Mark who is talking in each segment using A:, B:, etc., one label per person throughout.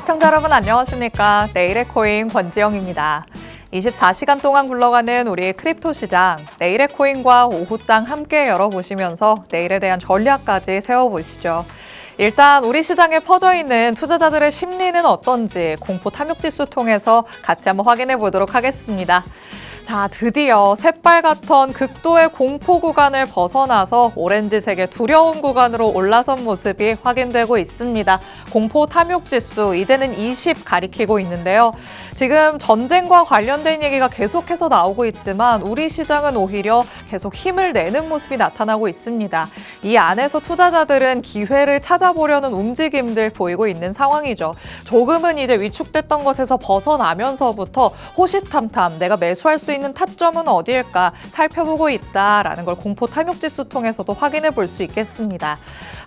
A: 시청자 여러분 안녕하십니까? 내일의 코인 권지영입니다. 24시간 동안 굴러가는 우리의 크립토 시장, 내일의 코인과 오후장 함께 열어보시면서 내일에 대한 전략까지 세워보시죠. 일단 우리 시장에 퍼져 있는 투자자들의 심리는 어떤지 공포 탐욕지수 통해서 같이 한번 확인해 보도록 하겠습니다. 자, 드디어 새빨갛던 극도의 공포 구간을 벗어나서 오렌지색의 두려움 구간으로 올라선 모습이 확인되고 있습니다. 공포 탐욕 지수 이제는 20 가리키고 있는데요. 지금 전쟁과 관련된 얘기가 계속해서 나오고 있지만 우리 시장은 오히려 계속 힘을 내는 모습이 나타나고 있습니다. 이 안에서 투자자들은 기회를 찾아보려는 움직임들 보이고 있는 상황이죠. 조금은 이제 위축됐던 것에서 벗어나면서부터 호시탐탐 내가 매수할 수 있는 타점은 어디일까 살펴보고 있다라는 걸 공포 탐욕지수 통해서도 확인해 볼 수 있겠습니다.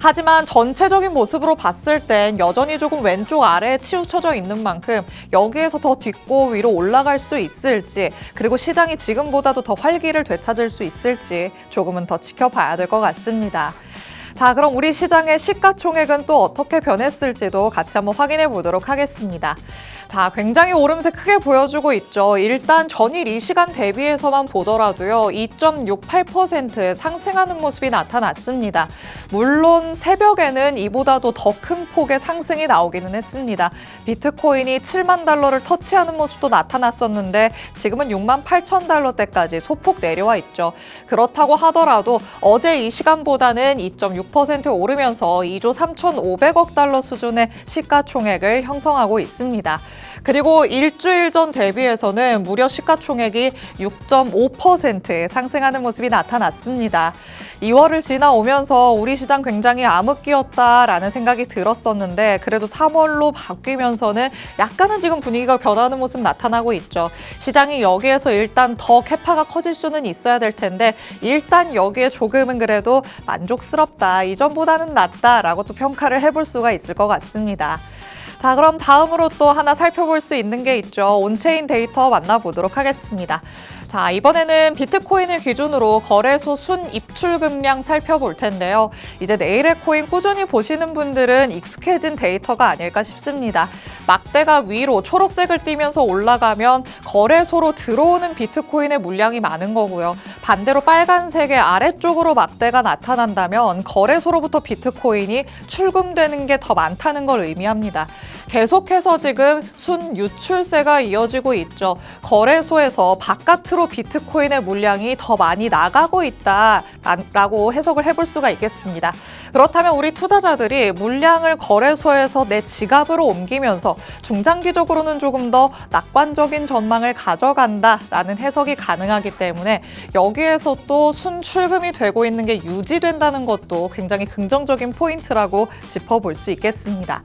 A: 하지만 전체적인 모습으로 봤을 땐 여전히 조금 왼쪽 아래에 치우쳐져 있는 만큼 여기에서 더 딛고 위로 올라갈 수 있을지, 그리고 시장이 지금보다도 더 활기를 되찾을 수 있을지 조금은 더 지켜봐야 될 것 같습니다. 자, 그럼 우리 시장의 시가총액은 또 어떻게 변했을지도 같이 한번 확인해 보도록 하겠습니다. 자, 굉장히 오름세 크게 보여주고 있죠. 일단 전일 이 시간 대비해서만 보더라도요, 2.68% 상승하는 모습이 나타났습니다. 물론 새벽에는 이보다도 더 큰 폭의 상승이 나오기는 했습니다. 비트코인이 7만 달러를 터치하는 모습도 나타났었는데 지금은 6만 8천 달러대까지 소폭 내려와 있죠. 그렇다고 하더라도 어제 이 시간보다는 2.6% 오르면서 2조 3,500억 달러 수준의 시가총액을 형성하고 있습니다. 그리고 일주일 전 대비해서는 무려 시가총액이 6.5% 상승하는 모습이 나타났습니다. 2월을 지나오면서 우리 시장 굉장히 암흑기였다라는 생각이 들었었는데 그래도 3월로 바뀌면서는 약간은 지금 분위기가 변하는 모습 나타나고 있죠. 시장이 여기에서 일단 더 캐파가 커질 수는 있어야 될 텐데 일단 여기에 조금은 그래도 만족스럽다, 이전보다는 낫다라고 또 평가를 해볼 수가 있을 것 같습니다. 자, 그럼 다음으로 또 하나 살펴볼 수 있는 게 있죠. 온체인 데이터 만나보도록 하겠습니다. 자, 이번에는 비트코인을 기준으로 거래소 순 입출 금량 살펴볼 텐데요. 이제 내일의 코인 꾸준히 보시는 분들은 익숙해진 데이터가 아닐까 싶습니다. 막대가 위로 초록색을 띠면서 올라가면 거래소로 들어오는 비트코인의 물량이 많은 거고요. 반대로 빨간색의 아래쪽으로 막대가 나타난다면 거래소로부터 비트코인이 출금되는 게 더 많다는 걸 의미합니다. 계속해서 지금 순 유출세가 이어지고 있죠. 거래소에서 바깥으로 비트코인의 물량이 더 많이 나가고 있다라고 해석을 해볼 수가 있겠습니다. 그렇다면 우리 투자자들이 물량을 거래소에서 내 지갑으로 옮기면서 중장기적으로는 조금 더 낙관적인 전망을 가져간다라는 해석이 가능하기 때문에 여기에서 또 순출금이 되고 있는 게 유지된다는 것도 굉장히 긍정적인 포인트라고 짚어볼 수 있겠습니다.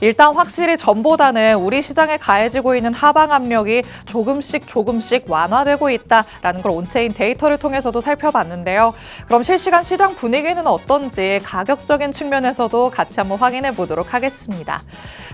A: 일단 확실히 전보다는 우리 시장에 가해지고 있는 하방 압력이 조금씩 완화되고 있다라는 걸 온체인 데이터를 통해서도 살펴봤는데요. 그럼 실시간 시장 분위기는 어떤지 가격적인 측면에서도 같이 한번 확인해 보도록 하겠습니다.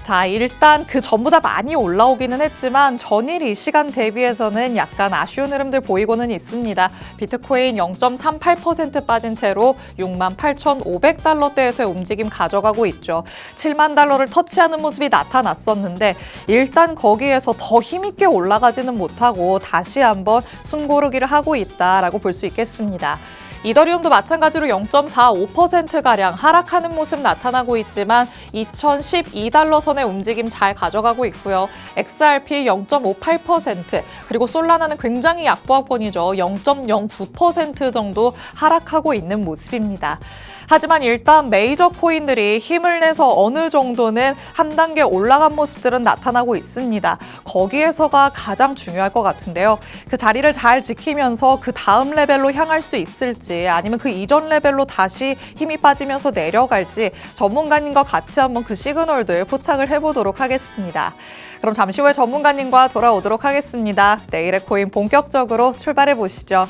A: 자, 일단 그 전보다 많이 올라오기는 했지만 전일 이 시간 대비해서는 약간 아쉬운 흐름들 보이고는 있습니다. 비트코인 0.38% 빠진 채로 6만 8,500달러대에서의 움직임 가져가고 있죠. 7만 달러를 터치하는 모습이 나타났었는데 일단 거기에서 더 힘있게 올라가지는 못하고 다시 한번 숨고르기를 하고 있다라고 볼 수 있겠습니다. 이더리움도 마찬가지로 0.45%가량 하락하는 모습 나타나고 있지만 2012달러 선의 움직임 잘 가져가고 있고요. XRP 0.58%, 그리고 솔라나는 굉장히 약보합권이죠. 0.09% 정도 하락하고 있는 모습입니다. 하지만 일단 메이저 코인들이 힘을 내서 어느 정도는 한 단계 올라간 모습들은 나타나고 있습니다. 거기에서가 가장 중요할 것 같은데요. 그 자리를 잘 지키면서 그 다음 레벨로 향할 수 있을지, 아니면 그 이전 레벨로 다시 힘이 빠지면서 내려갈지 전문가님과 같이 한번 그 시그널들 포착을 해보도록 하겠습니다. 그럼 잠시 후에 전문가님과 돌아오도록 하겠습니다. 내일의 코인 본격적으로 출발해 보시죠.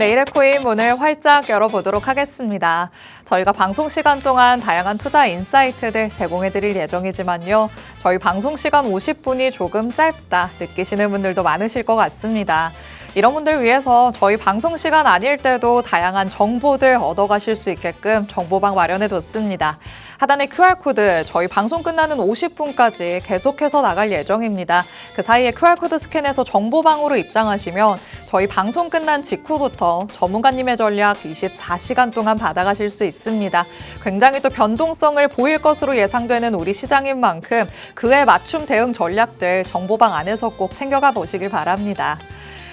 A: 내일의 코인 문을 활짝 열어보도록 하겠습니다. 저희가 방송 시간 동안 다양한 투자 인사이트들 제공해드릴 예정이지만요. 저희 방송 시간 50분이 조금 짧다 느끼시는 분들도 많으실 것 같습니다. 이런 분들 위해서 저희 방송 시간 아닐 때도 다양한 정보들 얻어가실 수 있게끔 정보방 마련해뒀습니다. 하단의 QR코드 저희 방송 끝나는 50분까지 계속해서 나갈 예정입니다. 그 사이에 QR코드 스캔해서 정보방으로 입장하시면 저희 방송 끝난 직후부터 전문가님의 전략 24시간 동안 받아가실 수 있습니다. 굉장히 또 변동성을 보일 것으로 예상되는 우리 시장인 만큼 그에 맞춤 대응 전략들 정보방 안에서 꼭 챙겨가 보시길 바랍니다.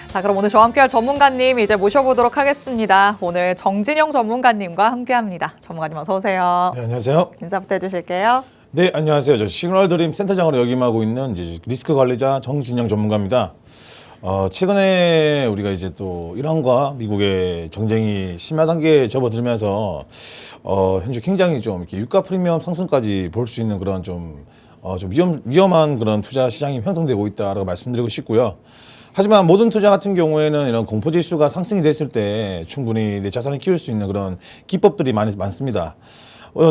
A: 자, 그럼 오늘 저와 함께할 전문가님 이제 모셔보도록 하겠습니다. 오늘 정진영 전문가님과 함께합니다. 전문가님 어서 오세요.
B: 네, 안녕하세요.
A: 인사부터 해주실게요.
B: 네, 안녕하세요. 저 시그널드림 센터장으로 역임하고 있는 이제 리스크 관리자 정진영 전문가입니다. 최근에 우리가 이제 또 이란과 미국의 정쟁이 심화 단계에 접어들면서 현재 굉장히 좀 이렇게 유가 프리미엄 상승까지 볼 수 있는 그런 좀 위험한 그런 투자 시장이 형성되고 있다라고 말씀드리고 싶고요. 하지만 모든 투자 같은 경우에는 이런 공포지수가 상승이 됐을 때 충분히 내 자산을 키울 수 있는 그런 기법들이 많습니다.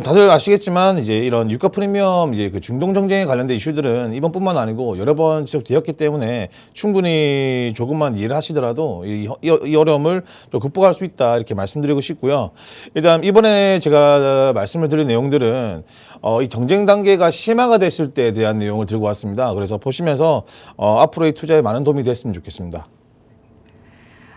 B: 다들 아시겠지만 이제 이런 유가 프리미엄 이제 그 중동 정쟁에 관련된 이슈들은 이번뿐만 아니고 여러 번 지속되었기 때문에 충분히 조금만 이해를 하시더라도 이 어려움을 또 극복할 수 있다 이렇게 말씀드리고 싶고요. 일단 이번에 제가 말씀을 드린 내용들은 이 정쟁 단계가 심화가 됐을 때에 대한 내용을 들고 왔습니다. 그래서 보시면서 앞으로의 투자에 많은 도움이 됐으면 좋겠습니다.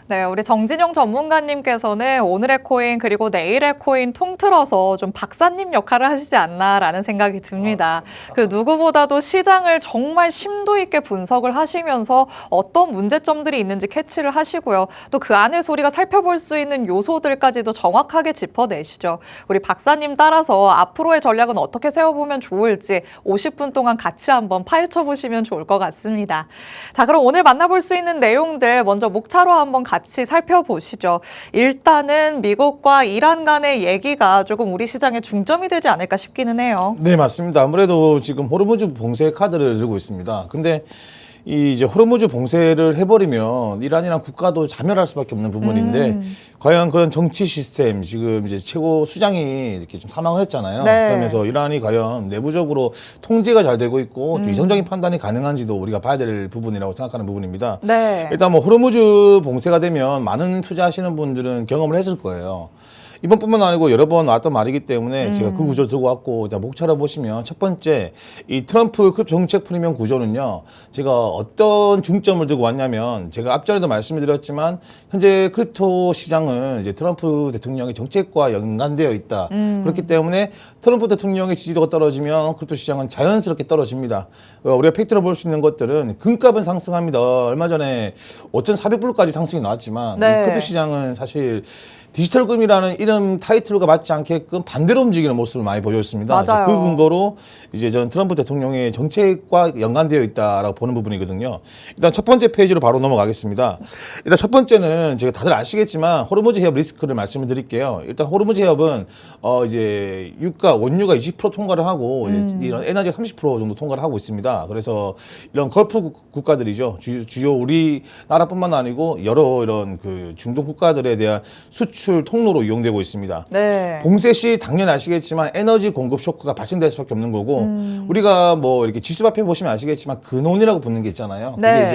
A: 네, 우리 정진용 전문가님께서는 오늘의 코인 그리고 내일의 코인 통틀어서 좀 박사님 역할을 하시지 않나라는 생각이 듭니다. 그 누구보다도 시장을 정말 심도 있게 분석을 하시면서 어떤 문제점들이 있는지 캐치를 하시고요. 또 그 안에서 우리가 살펴볼 수 있는 요소들까지도 정확하게 짚어내시죠. 우리 박사님 따라서 앞으로의 전략은 어떻게 세워보면 좋을지 50분 동안 같이 한번 파헤쳐 보시면 좋을 것 같습니다. 자, 그럼 오늘 만나볼 수 있는 내용들 먼저 목차로 한번 같이 살펴보시죠. 일단은 미국과 이란 간의 얘기가 조금 우리 시장에 중점이 되지 않을까 싶기는 해요.
B: 네, 맞습니다. 아무래도 지금 호르무즈 봉쇄 카드를 들고 있습니다. 근데 이제 호르무즈 봉쇄를 해버리면 이란이란 국가도 자멸할 수밖에 없는 부분인데 과연 그런 정치 시스템 지금 이제 최고 수장이 이렇게 좀 사망을 했잖아요.
A: 네.
B: 그러면서 이란이 과연 내부적으로 통제가 잘 되고 있고 좀 이성적인 판단이 가능한지도 우리가 봐야 될 부분이라고 생각하는 부분입니다.
A: 네.
B: 일단 뭐 호르무즈 봉쇄가 되면 많은 투자하시는 분들은 경험을 했을 거예요. 이번뿐만 아니고 여러 번 나왔던 말이기 때문에 제가 그 구조를 들고 왔고 일단 목차를 보시면 첫 번째 이 트럼프 정책 프리미엄 구조는요. 제가 어떤 중점을 두고 왔냐면 제가 앞전에도 말씀을 드렸지만 현재 크립토 시장은 이제 트럼프 대통령의 정책과 연관되어 있다. 그렇기 때문에 트럼프 대통령의 지지도가 떨어지면 크립토 시장은 자연스럽게 떨어집니다. 우리가 팩트로 볼 수 있는 것들은 금값은 상승합니다. 얼마 전에 5,400불까지 상승이 나왔지만
A: 네.
B: 이 크립토 시장은 사실 디지털금이라는 이름 타이틀과 맞지 않게끔 반대로 움직이는 모습을 많이 보여줬습니다.
A: 맞아요.
B: 그 근거로 이제 저는 트럼프 대통령의 정책과 연관되어 있다라고 보는 부분이거든요. 일단 첫 번째 페이지로 바로 넘어가겠습니다. 일단 첫 번째는 제가 다들 아시겠지만 호르무즈 해협 리스크를 말씀을 드릴게요. 일단 호르무즈 해협은 이제 원유가 20% 통과를 하고 이런 에너지가 30% 정도 통과를 하고 있습니다. 그래서 이런 걸프 국가들이죠. 주요 우리나라뿐만 아니고 여러 이런 그 중동 국가들에 대한 수출 통로로 이용되고 있습니다.
A: 네.
B: 봉쇄 시 당연히 아시겠지만 에너지 공급 쇼크가 발생될 수밖에 없는 거고 우리가 뭐 이렇게 지수밥해 보시면 아시겠지만 근원이라고 붙는 게 있잖아요.
A: 네.
B: 그게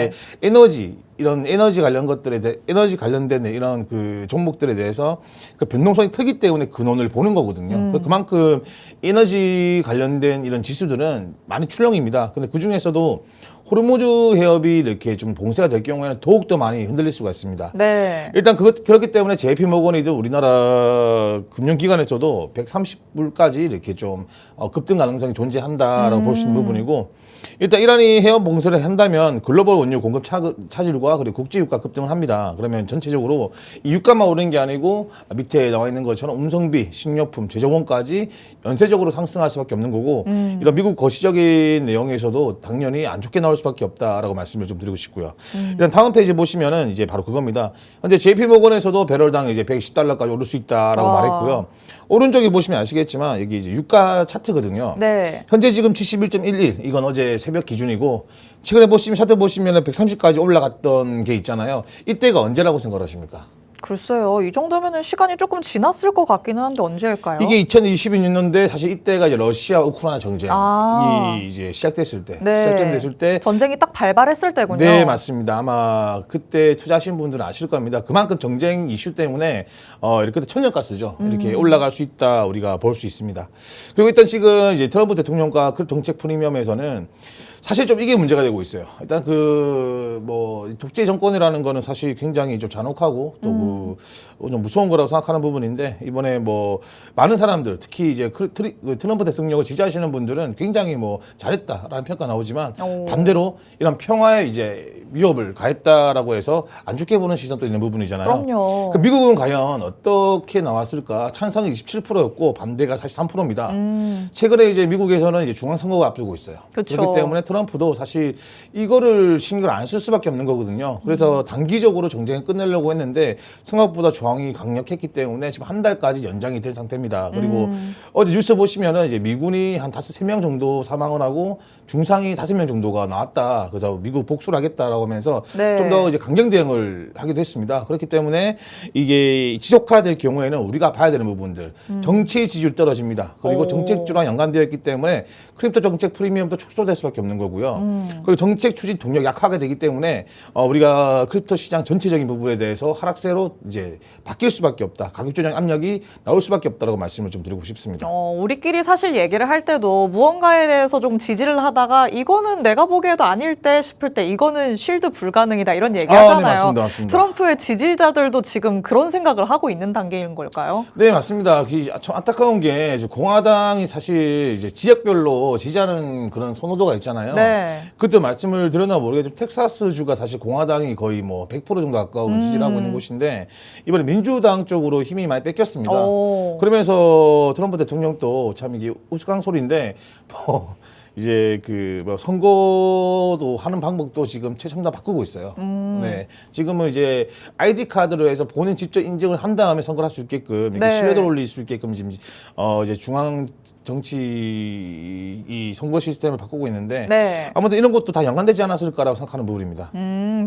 B: 이제 이런 에너지 관련 것들에 대해 에너지 관련된 이런 그 종목들에 대해서 그 변동성이 크기 때문에 근원을 보는 거거든요. 그만큼 에너지 관련된 이런 지수들은 많이 출렁입니다. 근데 그 중에서도 호르무즈 해협이 이렇게 좀 봉쇄가 될 경우에는 더욱더 많이 흔들릴 수가 있습니다.
A: 네.
B: 일단 그렇기 때문에 JP모건이든 우리나라 금융기관에서도 130불까지 이렇게 좀 급등 가능성이 존재한다라고 볼 수 있는 부분이고 일단 이란이 해협 봉쇄를 한다면 글로벌 원유 공급 차질과 그리고 국제 유가 급등을 합니다. 그러면 전체적으로 이 유가만 오르는 게 아니고 밑에 나와 있는 것처럼 운송비, 식료품, 제조원까지 연쇄적으로 상승할 수밖에 없는 거고 이런 미국 거시적인 내용에서도 당연히 안 좋게 나올 수밖에 없다라고 말씀을 좀 드리고 싶고요. 일단 다음 페이지 보시면은 이제 바로 그겁니다. 현재 JP모건에서도 배럴당 이제 110달러까지 오를 수 있다라고 말했고요. 오른쪽에 보시면 아시겠지만 여기 이제 유가 차트거든요.
A: 네.
B: 현재 지금 71.11 이건 어제 새벽 기준이고 최근에 보시면 차트 보시면 130까지 올라갔던 게 있잖아요. 이때가 언제라고 생각하십니까?
A: 글쎄요. 이 정도면은 시간이 조금 지났을 것 같기는 한데 언제일까요?
B: 이게 2022년도인데 사실 이때가 이제 러시아 우크라이나 전쟁이 이제 시작됐을 때,
A: 네.
B: 시작됐을 때
A: 전쟁이 딱 발발했을 때군요.
B: 네, 맞습니다. 아마 그때 투자하신 분들은 아실 겁니다. 그만큼 정쟁 이슈 때문에 이렇게 천연가스죠. 이렇게 올라갈 수 있다 우리가 볼 수 있습니다. 그리고 일단 지금 이제 트럼프 대통령과 그 정책 프리미엄에서는 사실 좀 이게 문제가 되고 있어요. 일단 뭐 독재 정권이라는 거는 사실 굉장히 좀 잔혹하고 또 좀 무서운 거라고 생각하는 부분인데 이번에 뭐 많은 사람들 특히 이제 트럼프 대통령을 지지하시는 분들은 굉장히 뭐 잘했다라는 평가 나오지만 반대로 이런 평화에 이제 위협을 가했다라고 해서 안 좋게 보는 시선도 있는 부분이잖아요.
A: 그럼요.
B: 그 미국은 과연 어떻게 나왔을까? 찬성이 27%였고 반대가 43%입니다. 최근에 이제 미국에서는 이제 중앙선거가 앞두고 있어요.
A: 그쵸.
B: 그렇기 때문에 트럼프도 사실 이거를 신경을 안 쓸 수밖에 없는 거거든요. 그래서 단기적으로 정쟁을 끝내려고 했는데 생각보다 저항이 강력했기 때문에 지금 한 달까지 연장이 된 상태입니다. 그리고 어제 뉴스 보시면은 이제 미군이 한 3명 정도 사망을 하고 중상이 5명 정도가 나왔다. 그래서 미국 복수를 하겠다라고 하면서
A: 네.
B: 좀 더 이제 강경 대응을 하기도 했습니다. 그렇기 때문에 이게 지속화될 경우에는 우리가 봐야 되는 부분들 정치 지지율 떨어집니다. 그리고 정책주랑 연관되어 있기 때문에 크립토 정책 프리미엄도 축소될 수밖에 없는 거고요. 그리고 정책 추진 동력 약화가 되기 때문에 우리가 크립토 시장 전체적인 부분에 대해서 하락세로 이제 바뀔 수밖에 없다. 가격 조정 압력이 나올 수밖에 없다라고 말씀을 좀 드리고 싶습니다.
A: 우리끼리 사실 얘기를 할 때도 무언가에 대해서 좀 지지를 하다가 이거는 내가 보기에도 아닐 때 싶을 때 이거는 쉴드 불가능이다 이런 얘기 하잖아요.
B: 네, 맞습니다. 맞습니다.
A: 트럼프의 지지자들도 지금 그런 생각을 하고 있는 단계인 걸까요?
B: 네, 맞습니다. 참 안타까운 게 이제 공화당이 사실 이제 지역별로 지지하는 그런 선호도가 있잖아요.
A: 네.
B: 그때 말씀을 드렸나 모르겠지만 텍사스주가 사실 공화당이 거의 뭐 100% 정도 가까운 지지를 하고 있는 곳인데 이번에 민주당 쪽으로 힘이 많이 뺏겼습니다. 그러면서 트럼프 대통령도 참 이게 우스꽝소리인데 뭐 이제 뭐 선거도 하는 방법도 지금 최첨단 바꾸고 있어요. 네, 지금은 이제 아이디 카드로 해서 본인 직접 인증을 한 다음에 선거를 할 수 있게끔 이렇게
A: 네.
B: 신뢰도를 올릴 수 있게끔 지금 이제 중앙 정치 이 선거 시스템을 바꾸고 있는데
A: 네.
B: 아무튼 이런 것도 다 연관되지 않았을까라고 생각하는 부분입니다.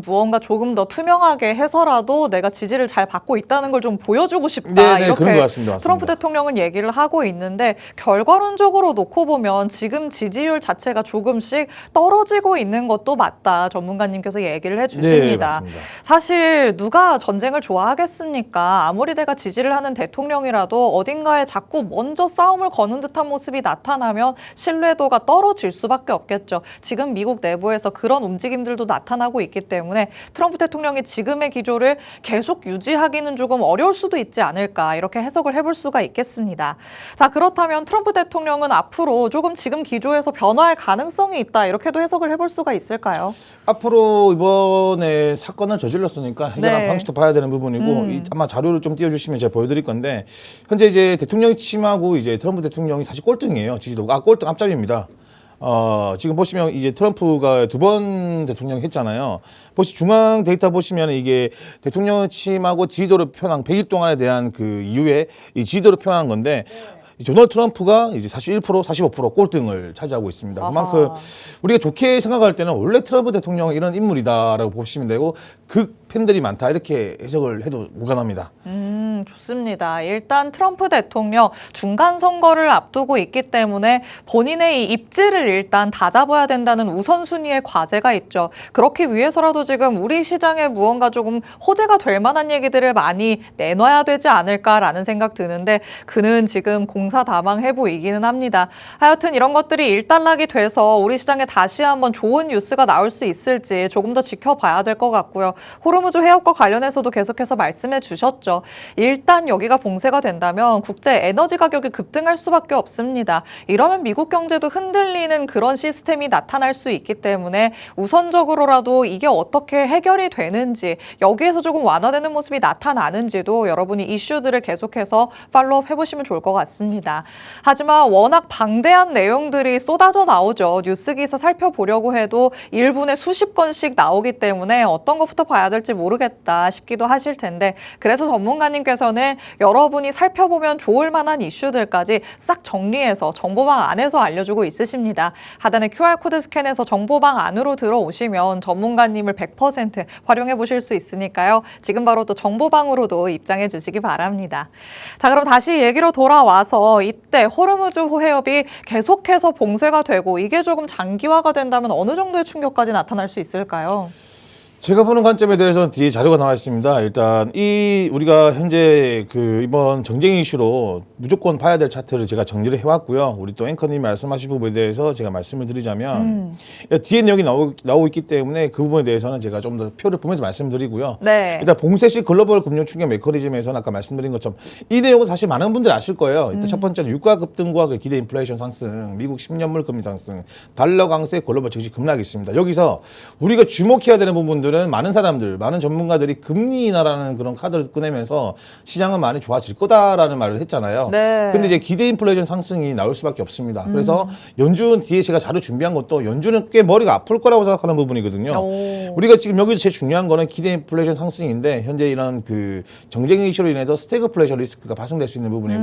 A: 무언가 조금 더 투명하게 해서라도 내가 지지를 잘 받고 있다는 걸 좀 보여주고 싶다.
B: 네,
A: 이렇게
B: 그런 것 같습니다.
A: 트럼프 대통령은 얘기를 하고 있는데 결과론적으로 놓고 보면 지금 지지율 자체가 조금씩 떨어지고 있는 것도 맞다. 전문가님께서 얘기를 해주십니다.
B: 네, 맞습니다.
A: 사실 누가 전쟁을 좋아하겠습니까? 아무리 내가 지지를 하는 대통령이라도 어딘가에 자꾸 먼저 싸움을 거는 듯한 모습이 나타나면 신뢰도가 떨어질 수밖에 없겠죠. 지금 미국 내부에서 그런 움직임들도 나타나고 있기 때문에 트럼프 대통령이 지금의 기조를 계속 유지하기는 조금 어려울 수도 있지 않을까 이렇게 해석을 해볼 수가 있겠습니다. 자, 그렇다면 트럼프 대통령은 앞으로 조금 지금 기조에서 변화할 가능성이 있다 이렇게도 해석을 해볼 수가 있을까요?
B: 앞으로 이번에 사건을 저질렀으니까 해결한
A: 네.
B: 방식도 봐야 되는 부분이고 아마 자료를 좀 띄워주시면 제가 보여드릴 건데 현재 이제 대통령 취임하고 이제 트럼프 대통령이 사실 꼴등이에요. 지지도가 꼴등 앞잡이입니다. 지금 보시면 이제 트럼프가 2번 대통령 했잖아요. 중앙 데이터 보시면 이게 대통령 취임하고 지지도를 표현한 100일 동안에 대한 그 이후에 이 지지도를 표현한 건데 도널드 트럼프가 이제 41%, 45% 꼴등을 차지하고 있습니다. 그만큼 우리가 좋게 생각할 때는 원래 트럼프 대통령은 이런 인물이다라고 보시면 되고 팬들이 많다 이렇게 해석을 해도 무관합니다.
A: 좋습니다. 일단 트럼프 대통령 중간 선거를 앞두고 있기 때문에 본인의 이 입지를 일단 다잡아야 된다는 우선순위의 과제가 있죠. 그렇기 위해서라도 지금 우리 시장에 무언가 조금 호재가 될 만한 얘기들을 많이 내놔야 되지 않을까라는 생각 드는데 그는 지금 공사다망해 보이기는 합니다. 하여튼 이런 것들이 일단락이 돼서 우리 시장에 다시 한번 좋은 뉴스가 나올 수 있을지 조금 더 지켜봐야 될 것 같고요. 호르무즈 해협과 관련해서도 계속해서 말씀해 주셨죠. 일단 여기가 봉쇄가 된다면 국제 에너지 가격이 급등할 수밖에 없습니다. 이러면 미국 경제도 흔들리는 그런 시스템이 나타날 수 있기 때문에 우선적으로라도 이게 어떻게 해결이 되는지 여기에서 조금 완화되는 모습이 나타나는지도 여러분이 이슈들을 계속해서 팔로우업 해보시면 좋을 것 같습니다. 하지만 워낙 방대한 내용들이 쏟아져 나오죠. 뉴스 기사 살펴보려고 해도 1분에 수십 건씩 나오기 때문에 어떤 것부터 봐야 될지 모르겠다 싶기도 하실 텐데 그래서 전문가님께서 통해서는 여러분이 살펴보면 좋을 만한 이슈들까지 싹 정리해서 정보방 안에서 알려주고 있으십니다. 하단에 QR코드 스캔해서 정보방 안으로 들어오시면 전문가님을 100% 활용해 보실 수 있으니까요. 지금 바로 또 정보방으로도 입장해 주시기 바랍니다. 자, 그럼 다시 얘기로 돌아와서 이때 호르무즈 해협이 계속해서 봉쇄가 되고 이게 조금 장기화가 된다면 어느 정도의 충격까지 나타날 수 있을까요?
B: 제가 보는 관점에 대해서는 뒤에 자료가 나와 있습니다. 일단 우리가 현재 이번 정쟁 이슈로 무조건 봐야 될 차트를 제가 정리를 해왔고요. 우리 또 앵커님이 말씀하신 부분에 대해서 제가 말씀을 드리자면 뒤에 내용이 나오고 있기 때문에 그 부분에 대해서는 제가 좀 더 표를 보면서 말씀드리고요.
A: 네.
B: 일단 봉쇄 시 글로벌 금융 충격 메커니즘에서는 아까 말씀드린 것처럼 이 내용은 사실 많은 분들이 아실 거예요. 일단 첫 번째는 유가 급등과 기대 인플레이션 상승, 미국 10년물 금리 상승, 달러 강세, 글로벌 증시 급락이 있습니다. 여기서 우리가 주목해야 되는 부분들 많은 사람들, 많은 전문가들이 금리 인하라는 그런 카드를 꺼내면서 시장은 많이 좋아질 거다라는 말을 했잖아요.
A: 네.
B: 근데 이제 기대 인플레이션 상승이 나올 수밖에 없습니다. 그래서 연준 뒤에 제가 자료 준비한 것도 연준은 꽤 머리가 아플 거라고 생각하는 부분이거든요. 우리가 지금 여기서 제일 중요한 거는 기대 인플레이션 상승인데 현재 이런 정쟁 이슈로 인해서 스태그플레이션 리스크가 발생될 수 있는 부분이고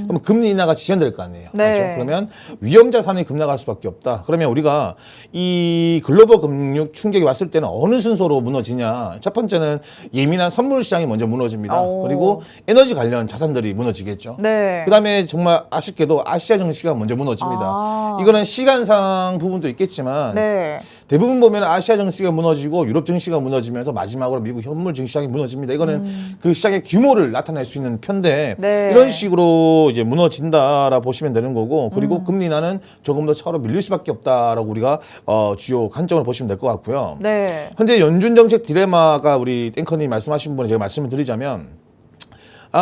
B: 그럼 금리 인하가 지연될 거 아니에요.
A: 네.
B: 그렇죠? 그러면 위험 자산이 급락할 수밖에 없다. 그러면 우리가 이 글로벌 금융 충격이 왔을 때는 어느 순서로 무너지냐. 첫 번째는 예민한 선물 시장이 먼저 무너집니다. 그리고 에너지 관련 자산들이 무너지겠죠.
A: 네.
B: 그다음에 정말 아쉽게도 아시아 증시가 먼저 무너집니다. 이거는 시간상 부분도 있겠지만
A: 네.
B: 대부분 보면 아시아 증시가 무너지고 유럽 증시가 무너지면서 마지막으로 미국 현물 증시장이 무너집니다. 이거는 그 시장의 규모를 나타낼 수 있는 편데
A: 네.
B: 이런 식으로 이제 무너진다라 보시면 되는 거고 그리고 금리 인하는 조금 더 차로 밀릴 수밖에 없다라고 우리가 주요 관점을 보시면 될 것 같고요.
A: 네.
B: 현재 연준 정책 딜레마가 우리 앵커님 말씀하신 부분에 제가 말씀을 드리자면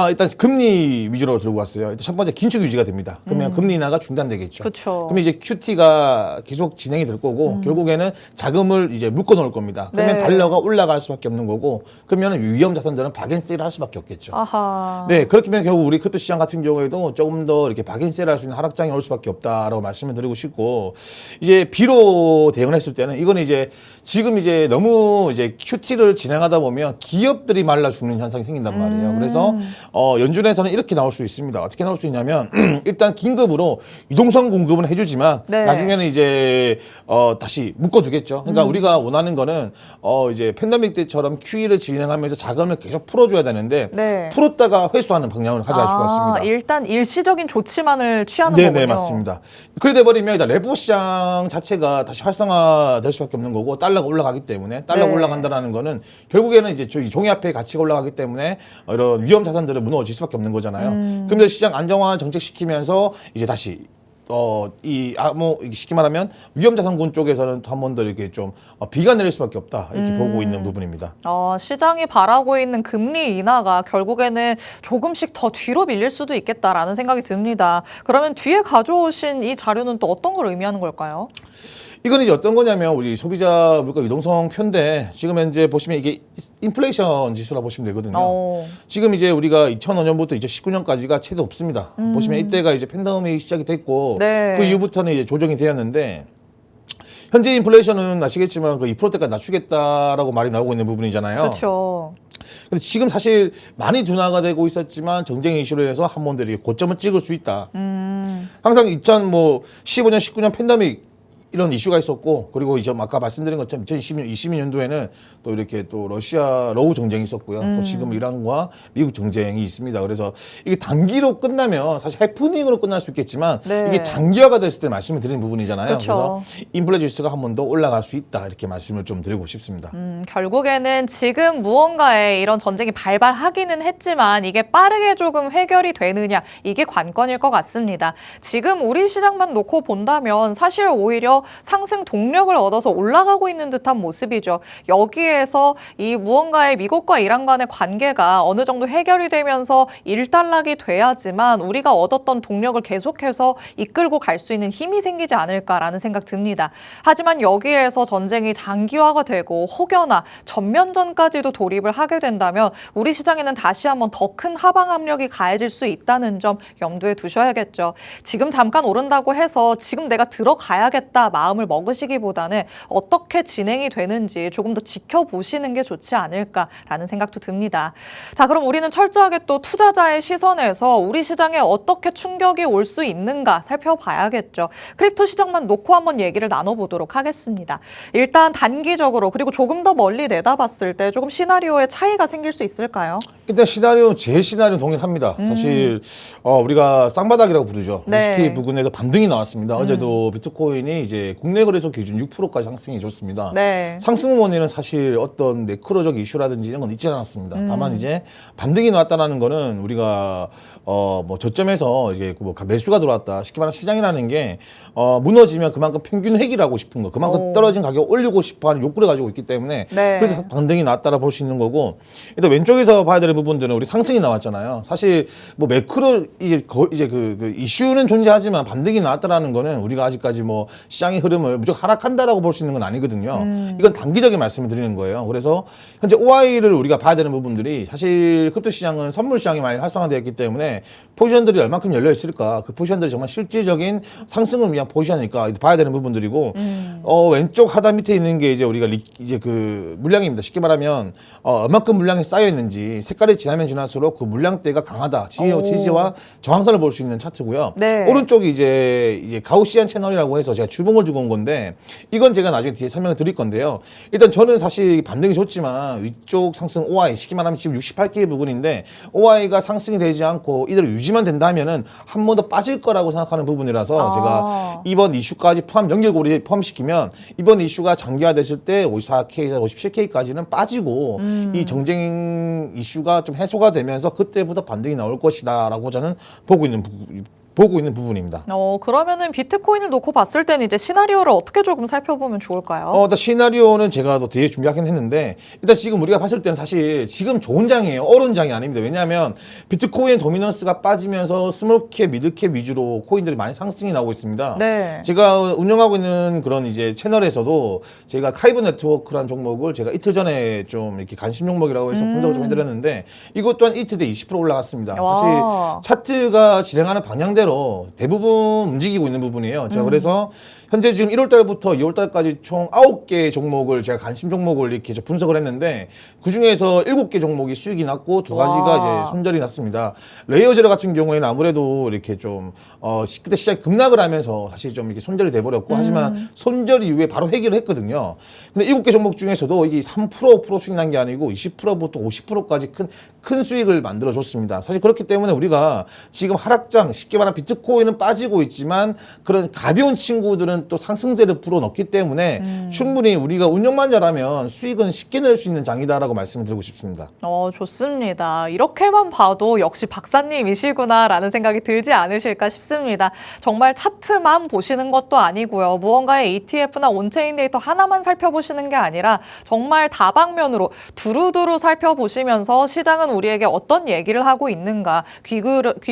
B: 일단 금리 위주로 들고 왔어요. 일단 첫 번째 긴축 유지가 됩니다. 그러면 금리 인하가 중단되겠죠.
A: 그렇죠.
B: 그러면 이제 QT가 계속 진행이 될 거고 결국에는 자금을 이제 묶어 놓을 겁니다. 그러면
A: 네.
B: 달러가 올라갈 수밖에 없는 거고 그러면 위험 자산들은 박앤세일을 할 수밖에 없겠죠.
A: 아하.
B: 네, 그렇게 되면 결국 우리 크립토 시장 같은 경우에도 조금 더 이렇게 박앤세일을 할 수 있는 하락장이 올 수밖에 없다라고 말씀을 드리고 싶고 이제 B로 대응을 했을 때는 이거는 이제 지금 이제 너무 이제 QT를 진행하다 보면 기업들이 말라 죽는 현상이 생긴단 말이에요. 그래서 연준에서는 이렇게 나올 수 있습니다. 어떻게 나올 수 있냐면 일단 긴급으로 유동성 공급은 해주지만
A: 네.
B: 나중에는 이제 다시 묶어두겠죠. 그러니까 우리가 원하는 거는 이제 팬데믹 때처럼 QE를 진행하면서 자금을 계속 풀어줘야 되는데
A: 네.
B: 풀었다가 회수하는 방향으로 가져갈 수가 있습니다.
A: 일단 일시적인 조치만을 취하는
B: 네,
A: 거군요.
B: 네, 맞습니다. 그래 돼버리면 일단 레포 시장 자체가 다시 활성화될 수밖에 없는 거고 달러가 올라가기 때문에 달러가
A: 네.
B: 올라간다는 거는 결국에는 이제 종이화폐 가치가 올라가기 때문에 이런 위험 자산들은 무너질 수밖에 없는 거잖아요. 그런데 시장 안정화 정책시키면서 이제 다시 쉽게 말하면 위험자산군 쪽에서는 또 한 번 더 이렇게 좀 비가 내릴 수밖에 없다 이렇게 보고 있는 부분입니다.
A: 시장이 바라고 있는 금리 인하가 결국에는 조금씩 더 뒤로 밀릴 수도 있겠다라는 생각이 듭니다. 그러면 뒤에 가져오신 이 자료는 또 어떤 걸 의미하는 걸까요?
B: 이건 이제 어떤 거냐면 우리 소비자 물가 유동성 표인데 지금 현재 보시면 이게 인플레이션 지수라 보시면 되거든요. 지금 이제 우리가 2005년부터 2019년까지가 최대 없습니다. 보시면 이때가 이제 팬데믹이 시작이 됐고
A: 네.
B: 그 이후부터는 이제 조정이 되었는데 현재 인플레이션은 아시겠지만 그 2%대까지 낮추겠다라고 말이 나오고 있는 부분이잖아요.
A: 그렇죠.
B: 근데 지금 사실 많이 둔화가 되고 있었지만 정쟁 이슈로 해서 한 번 더 이렇게 고점을 찍을 수 있다. 항상 2015년, 19년 팬데믹 이런 이슈가 있었고 그리고 이제 아까 말씀드린 것처럼 2022년도에는 또 이렇게 또 러시아 러우 정쟁이 있었고요. 또 지금 이란과 미국 정쟁이 있습니다. 그래서 이게 단기로 끝나면 사실 해프닝으로 끝날 수 있겠지만
A: 네.
B: 이게 장기화가 됐을 때 말씀을 드리는 부분이잖아요.
A: 그렇죠.
B: 그래서 인플레 지수가 한 번 더 올라갈 수 있다 이렇게 말씀을 좀 드리고 싶습니다.
A: 결국에는 지금 무언가에 이런 전쟁이 발발하기는 했지만 이게 빠르게 조금 해결이 되느냐 이게 관건일 것 같습니다. 지금 우리 시장만 놓고 본다면 사실 오히려 상승 동력을 얻어서 올라가고 있는 듯한 모습이죠. 여기에서 이 무언가의 미국과 이란 간의 관계가 어느 정도 해결이 되면서 일단락이 돼야지만 우리가 얻었던 동력을 계속해서 이끌고 갈 수 있는 힘이 생기지 않을까라는 생각 듭니다. 하지만 여기에서 전쟁이 장기화가 되고 혹여나 전면전까지도 돌입을 하게 된다면 우리 시장에는 다시 한번 더 큰 하방 압력이 가해질 수 있다는 점 염두에 두셔야겠죠. 지금 잠깐 오른다고 해서 지금 내가 들어가야겠다 마음을 먹으시기보다는 어떻게 진행이 되는지 조금 더 지켜보시는 게 좋지 않을까라는 생각도 듭니다. 자, 그럼 우리는 철저하게 또 투자자의 시선에서 우리 시장에 어떻게 충격이 올 수 있는가 살펴봐야겠죠. 크립토 시장만 놓고 한번 얘기를 나눠보도록 하겠습니다. 일단 단기적으로 그리고 조금 더 멀리 내다봤을 때 조금 시나리오에 차이가 생길 수 있을까요?
B: 일단 제 시나리오는 동일합니다. 사실 우리가 쌍바닥이라고 부르죠.
A: 네.
B: SK 부근에서 반등이 나왔습니다. 어제도 비트코인이 이제 국내 거래소 기준 6%까지 상승해 줬습니다.
A: 네.
B: 상승 원인은 사실 어떤 매크로적 이슈라든지 이런 건 있지 않았습니다. 다만 이제 반등이 나왔다는 거는 우리가 뭐 저점에서 이게 뭐 매수가 들어왔다. 쉽게 말하면 시장이라는 게 무너지면 그만큼 평균 획일하고 싶은 거, 그만큼 떨어진 가격 올리고 싶어하는 욕구를 가지고 있기 때문에
A: 네.
B: 그래서 반등이 나왔다라 볼 수 있는 거고, 일단 왼쪽에서 봐야 될 부분들은 우리 상승이 나왔잖아요. 사실 뭐 매크로 이제 그 이슈는 존재하지만 반등이 나왔다라는 거는 우리가 아직까지 뭐 시장의 흐름을 무조건 하락한다라고 볼 수 있는 건 아니거든요. 이건 단기적인 말씀을 드리는 거예요. 그래서 현재 OI를 우리가 봐야 되는 부분들이, 사실 크립토 시장은 선물 시장이 많이 활성화되었기 때문에 포지션들이 얼마큼 열려 있을까, 그 포지션들이 정말 실질적인 상승을 위한 포지션일까 봐야 되는 부분들이고, 왼쪽 하단 밑에 있는 게 이제 우리가 이제 그 물량입니다. 쉽게 말하면 얼마큼 물량이 쌓여 있는지, 색깔이 지나면 지날수록 그 물량대가 강하다, 지지와 저항선을 볼 수 있는 차트고요.
A: 네.
B: 오른쪽이 이제 가우시안 채널이라고 해서 제가 주봉을 주고 온 건데, 이건 제가 나중에 뒤에 설명을 드릴 건데요. 일단 저는 사실 반등이 좋지만 위쪽 상승 OI, 쉽게 말하면 지금 68개의 부분인데 OI가 상승이 되지 않고 이대로 유지만 된다면은 한 번 더 빠질 거라고 생각하는 부분이라서 제가 이번 이슈까지 연결고리 포함시키면 이번 이슈가 장기화됐을 때 54K에서 57K까지는 빠지고 이 정쟁 이슈가 좀 해소가 되면서 그때부터 반등이 나올 것이다라고 저는 보고 있는 부분입니다.
A: 그러면은 비트코인을 놓고 봤을 때는 이제 시나리오를 어떻게 조금 살펴보면 좋을까요?
B: 일단 시나리오는 제가 더 뒤에 준비하긴 했는데, 일단 지금 우리가 봤을 때는 사실 지금 좋은 장이에요. 어려운 장이 아닙니다. 왜냐하면 비트코인 도미넌스가 빠지면서 스몰캡, 미들캡 위주로 코인들이 많이 상승이 나오고 있습니다.
A: 네.
B: 제가 운영하고 있는 그런 이제 채널에서도 제가 카이브 네트워크라는 종목을 제가 이틀 전에 좀 이렇게 관심 종목이라고 해서 분석을 좀 해드렸는데, 이것 또한 이틀 뒤에 20% 올라갔습니다. 사실 차트가 진행하는 방향대로 대부분 움직이고 있는 부분이에요. 제가 그래서 현재 지금 1월 달부터 2월 달까지 총 9개 종목을 제가 관심 종목을 이렇게 분석을 했는데, 그 중에서 7개 종목이 수익이 났고 2가지가 이제 손절이 났습니다. 레이어 제로 같은 경우에는 아무래도 이렇게 좀 그때 시장이 급락을 하면서 사실 좀 이렇게 손절이 돼버렸고, 하지만 손절 이후에 바로 회귀를 했거든요. 근데 7개 종목 중에서도 이게 3%, 5% 수익 난 게 아니고 20%부터 50%까지 큰 수익을 만들어줬습니다. 사실 그렇기 때문에 우리가 지금 하락장, 쉽게 말하면 비트코인은 빠지고 있지만 그런 가벼운 친구들은 또 상승세를 불어넣기 때문에 충분히 우리가 운영만 잘하면 수익은 쉽게 낼 수 있는 장이다라고 말씀을 드리고 싶습니다.
A: 좋습니다. 이렇게만 봐도 역시 박사님이시구나라는 생각이 들지 않으실까 싶습니다. 정말 차트만 보시는 것도 아니고요. 무언가의 ETF나 온체인 데이터 하나만 살펴보시는 게 아니라 정말 다방면으로 두루두루 살펴보시면서 시장은 우리에게 어떤 얘기를 하고 있는가 귀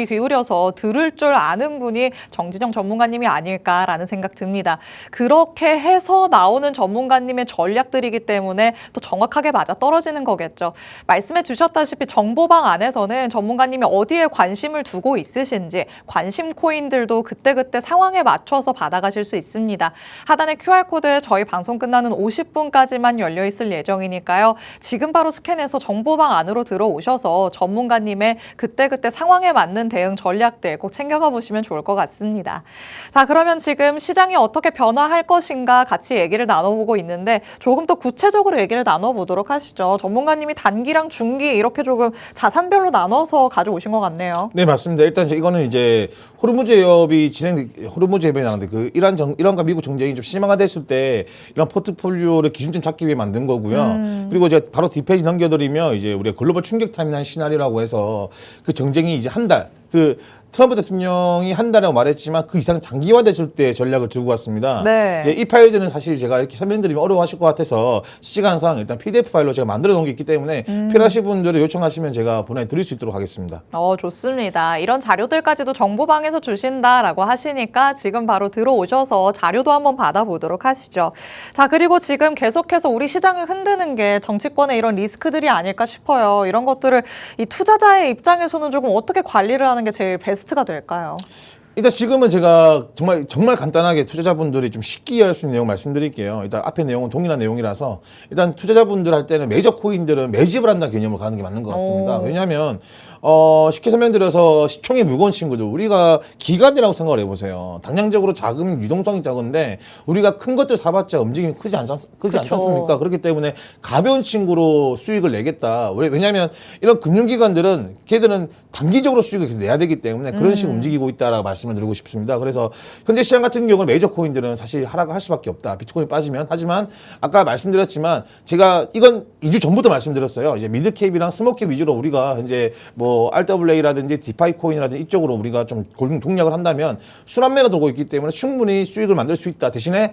A: 기울여서 들을 줄 아는 분이 정진영 전문가님이 아닐까라는 생각 듭니다. 그렇게 해서 나오는 전문가님의 전략들이기 때문에 또 정확하게 맞아 떨어지는 거겠죠. 말씀해 주셨다시피 정보방 안에서는 전문가님이 어디에 관심을 두고 있으신지 관심 코인들도 그때그때 상황에 맞춰서 받아가실 수 있습니다. 하단의 QR코드 저희 방송 끝나는 50분까지만 열려 있을 예정이니까요. 지금 바로 스캔해서 정보방 안으로 들어오셔서 전문가님의 그때그때 상황에 맞는 대응 전략들 꼭 챙겨가 보시면 좋을 것 같습니다. 자, 그러면 지금 시장이 어떻게 변화할 것인가 같이 얘기를 나눠보고 있는데 조금 더 구체적으로 얘기를 나눠보도록 하시죠. 전문가님이 단기랑 중기 이렇게 조금 자산별로 나눠서 가져오신 것 같네요.
B: 네, 맞습니다. 일단 이거는 이제 호르무즈 해협이 나는데 그 이란과 미국 정쟁이 좀 심화됐을 때 이런 포트폴리오를 기준점 찾기 위해 만든 거고요. 그리고 이제 바로 뒷페이지 넘겨드리면 이제 우리가 글로벌 충격 타임라인 시나리오라고 해서 그 정쟁이 이제 한 달, 트럼프 대통령이 한 달이라고 말했지만 그 이상 장기화됐을 때 전략을 들고 왔습니다.
A: 네.
B: 이제 이 파일들은 사실 제가 이렇게 설명드리면 어려워하실 것 같아서 시간상 일단 PDF 파일로 제가 만들어 놓은 게 있기 때문에 필요하신 분들을 요청하시면 제가 보내드릴 수 있도록 하겠습니다.
A: 좋습니다. 이런 자료들까지도 정보방에서 주신다라고 하시니까 지금 바로 들어오셔서 자료도 한번 받아보도록 하시죠. 자, 그리고 지금 계속해서 우리 시장을 흔드는 게 정치권의 이런 리스크들이 아닐까 싶어요. 이런 것들을 이 투자자의 입장에서는 조금 어떻게 관리를 하는 게 제일 베스트가 될까요?
B: 일단 지금은 제가 정말 간단하게 투자자분들이 좀 쉽게 이해할 수 있는 내용 말씀드릴게요. 일단 앞에 내용은 동일한 내용이라서 일단 투자자분들 할 때는 메이저 코인들은 매집을 한다는 개념으로 가는 게 맞는 것 같습니다. 왜냐하면 쉽게 설명드려서 시총이 무거운 친구들 우리가 기관이라고 생각을 해보세요. 당량적으로 자금 유동성이 적은데 우리가 큰 것들 사봤자 움직임이 크지 않지 않습니까? 그렇기 때문에 가벼운 친구로 수익을 내겠다. 왜냐하면 이런 금융기관들은 걔들은 단기적으로 수익을 계속 내야 되기 때문에 그런 식으로 움직이고 있다라고 말씀을 드리고 싶습니다. 그래서 현재 시장 같은 경우는 메이저 코인들은 사실 하락을 할 수밖에 없다. 비트코인 빠지면. 하지만 아까 말씀드렸지만 제가 이건 2주 전부터 말씀드렸어요. 이제 미드캡이랑 스몰캡 위주로 우리가 이제 뭐 RWA라든지 디파이 코인이라든지 이쪽으로 우리가 좀 공략을 한다면 순환매가 돌고 있기 때문에 충분히 수익을 만들 수 있다. 대신에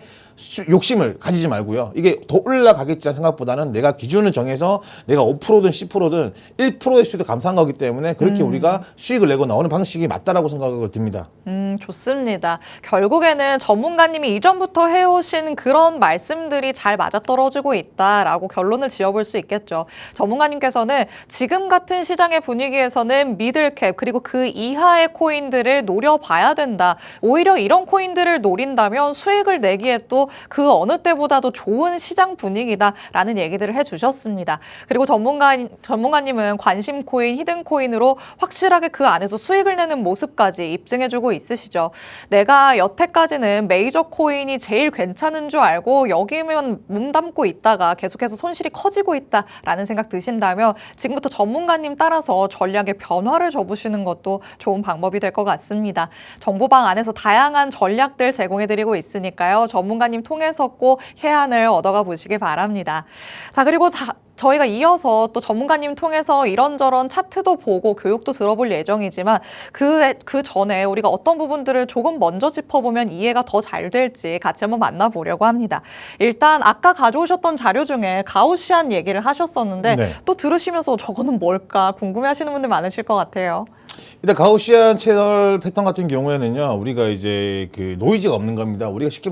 B: 욕심을 가지지 말고요. 이게 더 올라가겠지 생각보다는 내가 기준을 정해서 내가 5%든 10%든 1%의 수익도 감사한 거기 때문에 그렇게 우리가 수익을 내고 나오는 방식이 맞다라고 생각을 듭니다.
A: 좋습니다. 결국에는 전문가님이 이전부터 해오신 그런 말씀들이 잘 맞아떨어지고 있다라고 결론을 지어볼 수 있겠죠. 전문가님께서는 지금 같은 시장의 분위기에서는 미들캡 그리고 그 이하의 코인들을 노려봐야 된다. 오히려 이런 코인들을 노린다면 수익을 내기에 또 그 어느 때보다도 좋은 시장 분위기다라는 얘기들을 해주셨습니다. 그리고 전문가님은 관심 코인, 히든 코인으로 확실하게 그 안에서 수익을 내는 모습까지 입증해주고 있으시죠. 내가 여태까지는 메이저 코인이 제일 괜찮은 줄 알고 여기면 몸담고 있다가 계속해서 손실이 커지고 있다라는 생각 드신다면 지금부터 전문가님 따라서 전략의 변화를 줘보시는 것도 좋은 방법이 될 것 같습니다. 정보방 안에서 다양한 전략들 제공해드리고 있으니까요. 전문가님 통해서 꼭 해안을 얻어가 보시기 바랍니다. 자, 그리고 저희가 이어서 또 전문가님 통해서 이런저런 차트도 보고 교육도 들어볼 예정이지만 그 전에 우리가 어떤 부분들을 조금 먼저 짚어보면 이해가 더 잘 될지 같이 한번 만나보려고 합니다. 일단 아까 가져오셨던 자료 중에 가우시안 얘기를 하셨었는데
B: 네.
A: 또 들으시면서 저거는 뭘까 궁금해하시는 분들 많으실 것 같아요.
B: 일단 가우시안 채널 패턴 같은 경우에는요, 우리가 이제 그 노이즈가 없는 겁니다. 우리가 쉽게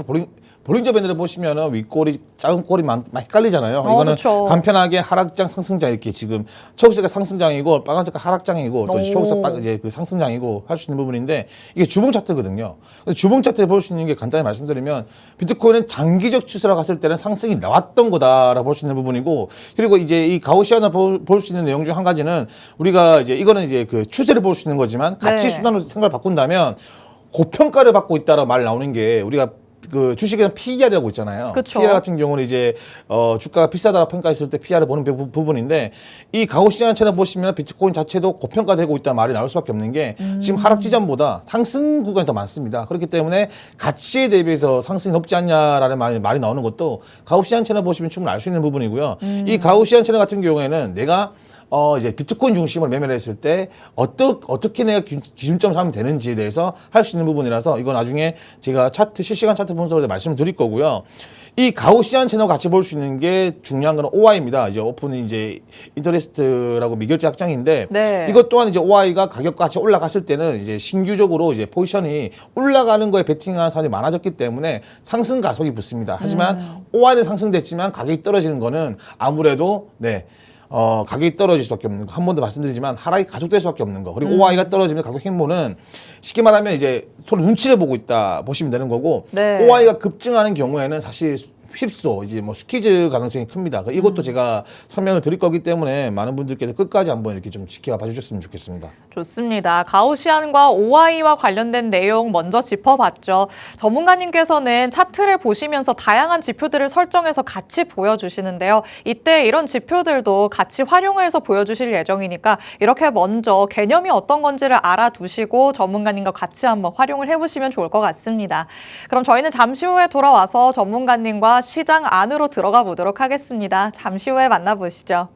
B: 볼링저 밴드를 보시면은 윗골이 작은 골이 많 헷갈리잖아요. 이거는
A: 그쵸.
B: 간편하게 하락장, 상승장 이렇게 지금 초록색깔 상승장이고 빨간색깔 하락장이고 또 초록색 이제 그 상승장이고 할 수 있는 부분인데 이게 주봉 차트거든요. 근데 주봉 차트에 볼 수 있는 게 간단히 말씀드리면 비트코인은 장기적 추세로 갔을 때는 상승이 나왔던 거다라고 볼 수 있는 부분이고 그리고 이제 이 가우시안을 볼 수 있는 내용 중 한 가지는 우리가 이제 이거는 이제 그 추세를 볼 수 있는 거지만 가치 수단으로 생각을 바꾼다면 고평가를 받고 있다라고 말 나오는 게 우리가 그 주식에는 PER이라고 있잖아요.
A: 그쵸.
B: PER 같은 경우는 이제 주가가 비싸다라고 평가했을 때 PER을 보는 부분인데 이 가우시안 채널 보시면 비트코인 자체도 고평가되고 있다는 말이 나올 수밖에 없는 게 지금 하락 지점보다 상승 구간이 더 많습니다. 그렇기 때문에 가치에 대비해서 상승이 높지 않냐라는 말이 나오는 것도 가우시안 채널 보시면 충분히 알 수 있는 부분이고요. 이 가우시안 채널 같은 경우에는 내가 이제 비트코인 중심으로 매매를 했을 때 어떻게 내가 기준점을 삼으면 되는지에 대해서 할 수 있는 부분이라서 이거 나중에 제가 실시간 차트 분석을 말씀을 드릴 거고요. 이 가우시안 채널 같이 볼 수 있는 게 중요한 건 OI입니다. 이제 오픈 이제 인터레스트라고 미결제 확장인데
A: 네.
B: 이것 또한 이제 OI가 가격과 같이 올라갔을 때는 이제 신규적으로 이제 포지션이 올라가는 거에 베팅하는 사람이 많아졌기 때문에 상승 가속이 붙습니다. 하지만 OI는 상승됐지만 가격이 떨어지는 거는 아무래도 가격이 떨어질 수밖에 없는 거. 한 번 더 말씀드리지만 하락이 가속될 수밖에 없는 거. 그리고 OI가 떨어지면 가격 행보는 쉽게 말하면 이제 서로 눈치를 보고 있다 보시면 되는 거고
A: 네.
B: OI가 급증하는 경우에는 사실 휩소 이제 뭐 스퀴즈 가능성이 큽니다. 이것도 제가 설명을 드릴 거기 때문에 많은 분들께서 끝까지 한번 이렇게 좀 지켜봐 주셨으면 좋겠습니다.
A: 좋습니다. 가우시안과 OI와 관련된 내용 먼저 짚어봤죠. 전문가님께서는 차트를 보시면서 다양한 지표들을 설정해서 같이 보여주시는데요. 이때 이런 지표들도 같이 활용해서 보여주실 예정이니까 이렇게 먼저 개념이 어떤 건지를 알아두시고 전문가님과 같이 한번 활용을 해보시면 좋을 것 같습니다. 그럼 저희는 잠시 후에 돌아와서 전문가님과 시장 안으로 들어가 보도록 하겠습니다. 잠시 후에 만나보시죠.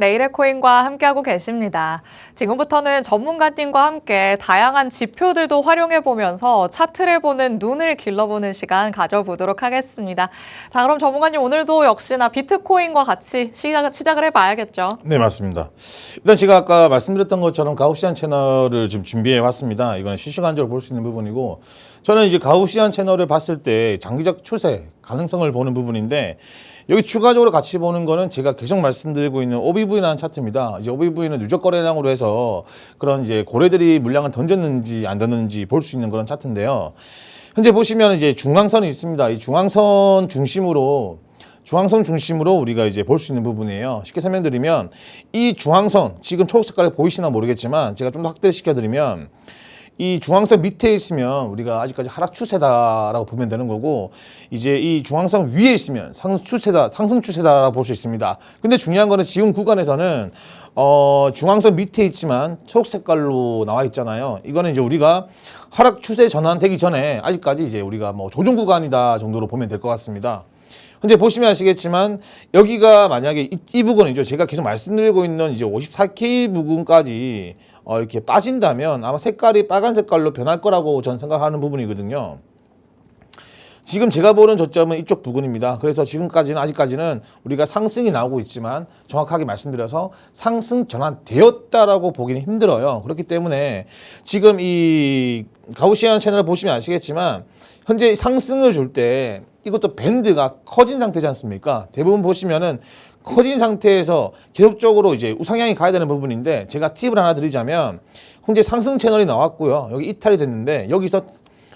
A: 내일의 코인과 함께하고 계십니다. 지금부터는 전문가님과 함께 다양한 지표들도 활용해보면서 차트를 보는 눈을 길러보는 시간 가져보도록 하겠습니다. 자, 그럼 전문가님 오늘도 역시나 비트코인과 같이 시작을 해봐야겠죠?
B: 네, 맞습니다. 일단 제가 아까 말씀드렸던 것처럼 가우시안 채널을 지금 준비해 왔습니다. 이거는 실시간적으로 볼 수 있는 부분이고, 저는 이제 가우시안 채널을 봤을 때 장기적 추세, 가능성을 보는 부분인데, 여기 추가적으로 같이 보는 거는 제가 계속 말씀드리고 있는 OBV라는 차트입니다. 이제 OBV는 누적 거래량으로 해서 그런 이제 고래들이 물량을 던졌는지 안 던졌는지 볼 수 있는 그런 차트인데요. 현재 보시면 이제 중앙선이 있습니다. 이 중앙선 중심으로 우리가 이제 볼 수 있는 부분이에요. 쉽게 설명드리면 이 중앙선, 지금 초록 색깔이 보이시나 모르겠지만 제가 좀 더 확대를 시켜드리면 이 중앙선 밑에 있으면 우리가 아직까지 하락 추세다라고 보면 되는 거고, 이제 이 중앙선 위에 있으면 상승 추세다라고 볼 수 있습니다. 근데 중요한 거는 지금 구간에서는 중앙선 밑에 있지만 초록 색깔로 나와 있잖아요. 이거는 이제 우리가 하락 추세 전환되기 전에 아직까지 이제 우리가 뭐 조정 구간이다 정도로 보면 될 것 같습니다. 현재 보시면 아시겠지만 여기가 만약에 이 부분이죠. 제가 계속 말씀드리고 있는 이제 54K 부분까지 이렇게 빠진다면 아마 색깔이 빨간 색깔로 변할 거라고 저는 생각하는 부분이거든요. 지금 제가 보는 저점은 이쪽 부분입니다. 그래서 지금까지는 아직까지는 우리가 상승이 나오고 있지만 정확하게 말씀드려서 상승 전환되었다라고 보기는 힘들어요. 그렇기 때문에 지금 이 가우시안 채널을 보시면 아시겠지만 현재 상승을 줄 때 이것도 밴드가 커진 상태지 않습니까? 대부분 보시면은 커진 상태에서 계속적으로 이제 우상향이 가야 되는 부분인데, 제가 팁을 하나 드리자면 현재 상승 채널이 나왔고요. 여기 이탈이 됐는데 여기서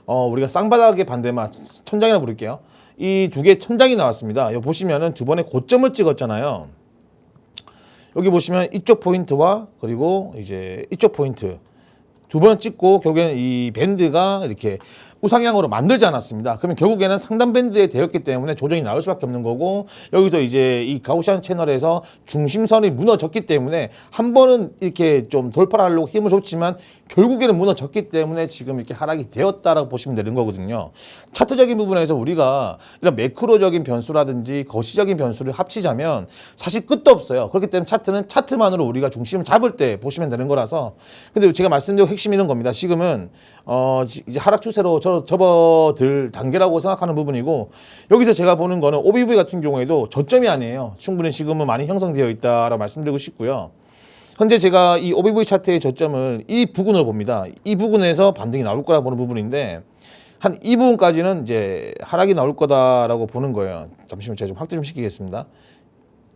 B: 우리가 쌍바닥의 반대만 천장이라고 부를게요. 이 두 개의 천장이 나왔습니다. 여기 보시면은 두 번의 고점을 찍었잖아요. 여기 보시면 이쪽 포인트와 그리고 이제 이쪽 포인트 두 번 찍고 결국에는 이 밴드가 이렇게 우상향으로 만들지 않았습니다. 그러면 결국에는 상단 밴드에 되었기 때문에 조정이 나올 수밖에 없는 거고, 여기서 이제 이 가우시안 채널에서 중심선이 무너졌기 때문에 한 번은 이렇게 좀 돌파를 하려고 힘을 줬지만 결국에는 무너졌기 때문에 지금 이렇게 하락이 되었다라고 보시면 되는 거거든요. 차트적인 부분에서 우리가 이런 매크로적인 변수라든지 거시적인 변수를 합치자면 사실 끝도 없어요. 그렇기 때문에 차트는 차트만으로 우리가 중심을 잡을 때 보시면 되는 거라서. 근데 제가 말씀드린 핵심이 이런 겁니다. 지금은 이제 하락 추세로 접어들 단계라고 생각하는 부분이고, 여기서 제가 보는 거는 OBV 같은 경우에도 저점이 아니에요. 충분히 지금은 많이 형성되어 있다라고 말씀드리고 싶고요. 현재 제가 이 OBV 차트의 저점을 이 부근을 봅니다. 이 부근에서 반등이 나올 거라고 보는 부분인데, 한 이 부분까지는 이제 하락이 나올 거다라고 보는 거예요. 잠시만 제가 좀 확대 좀 시키겠습니다.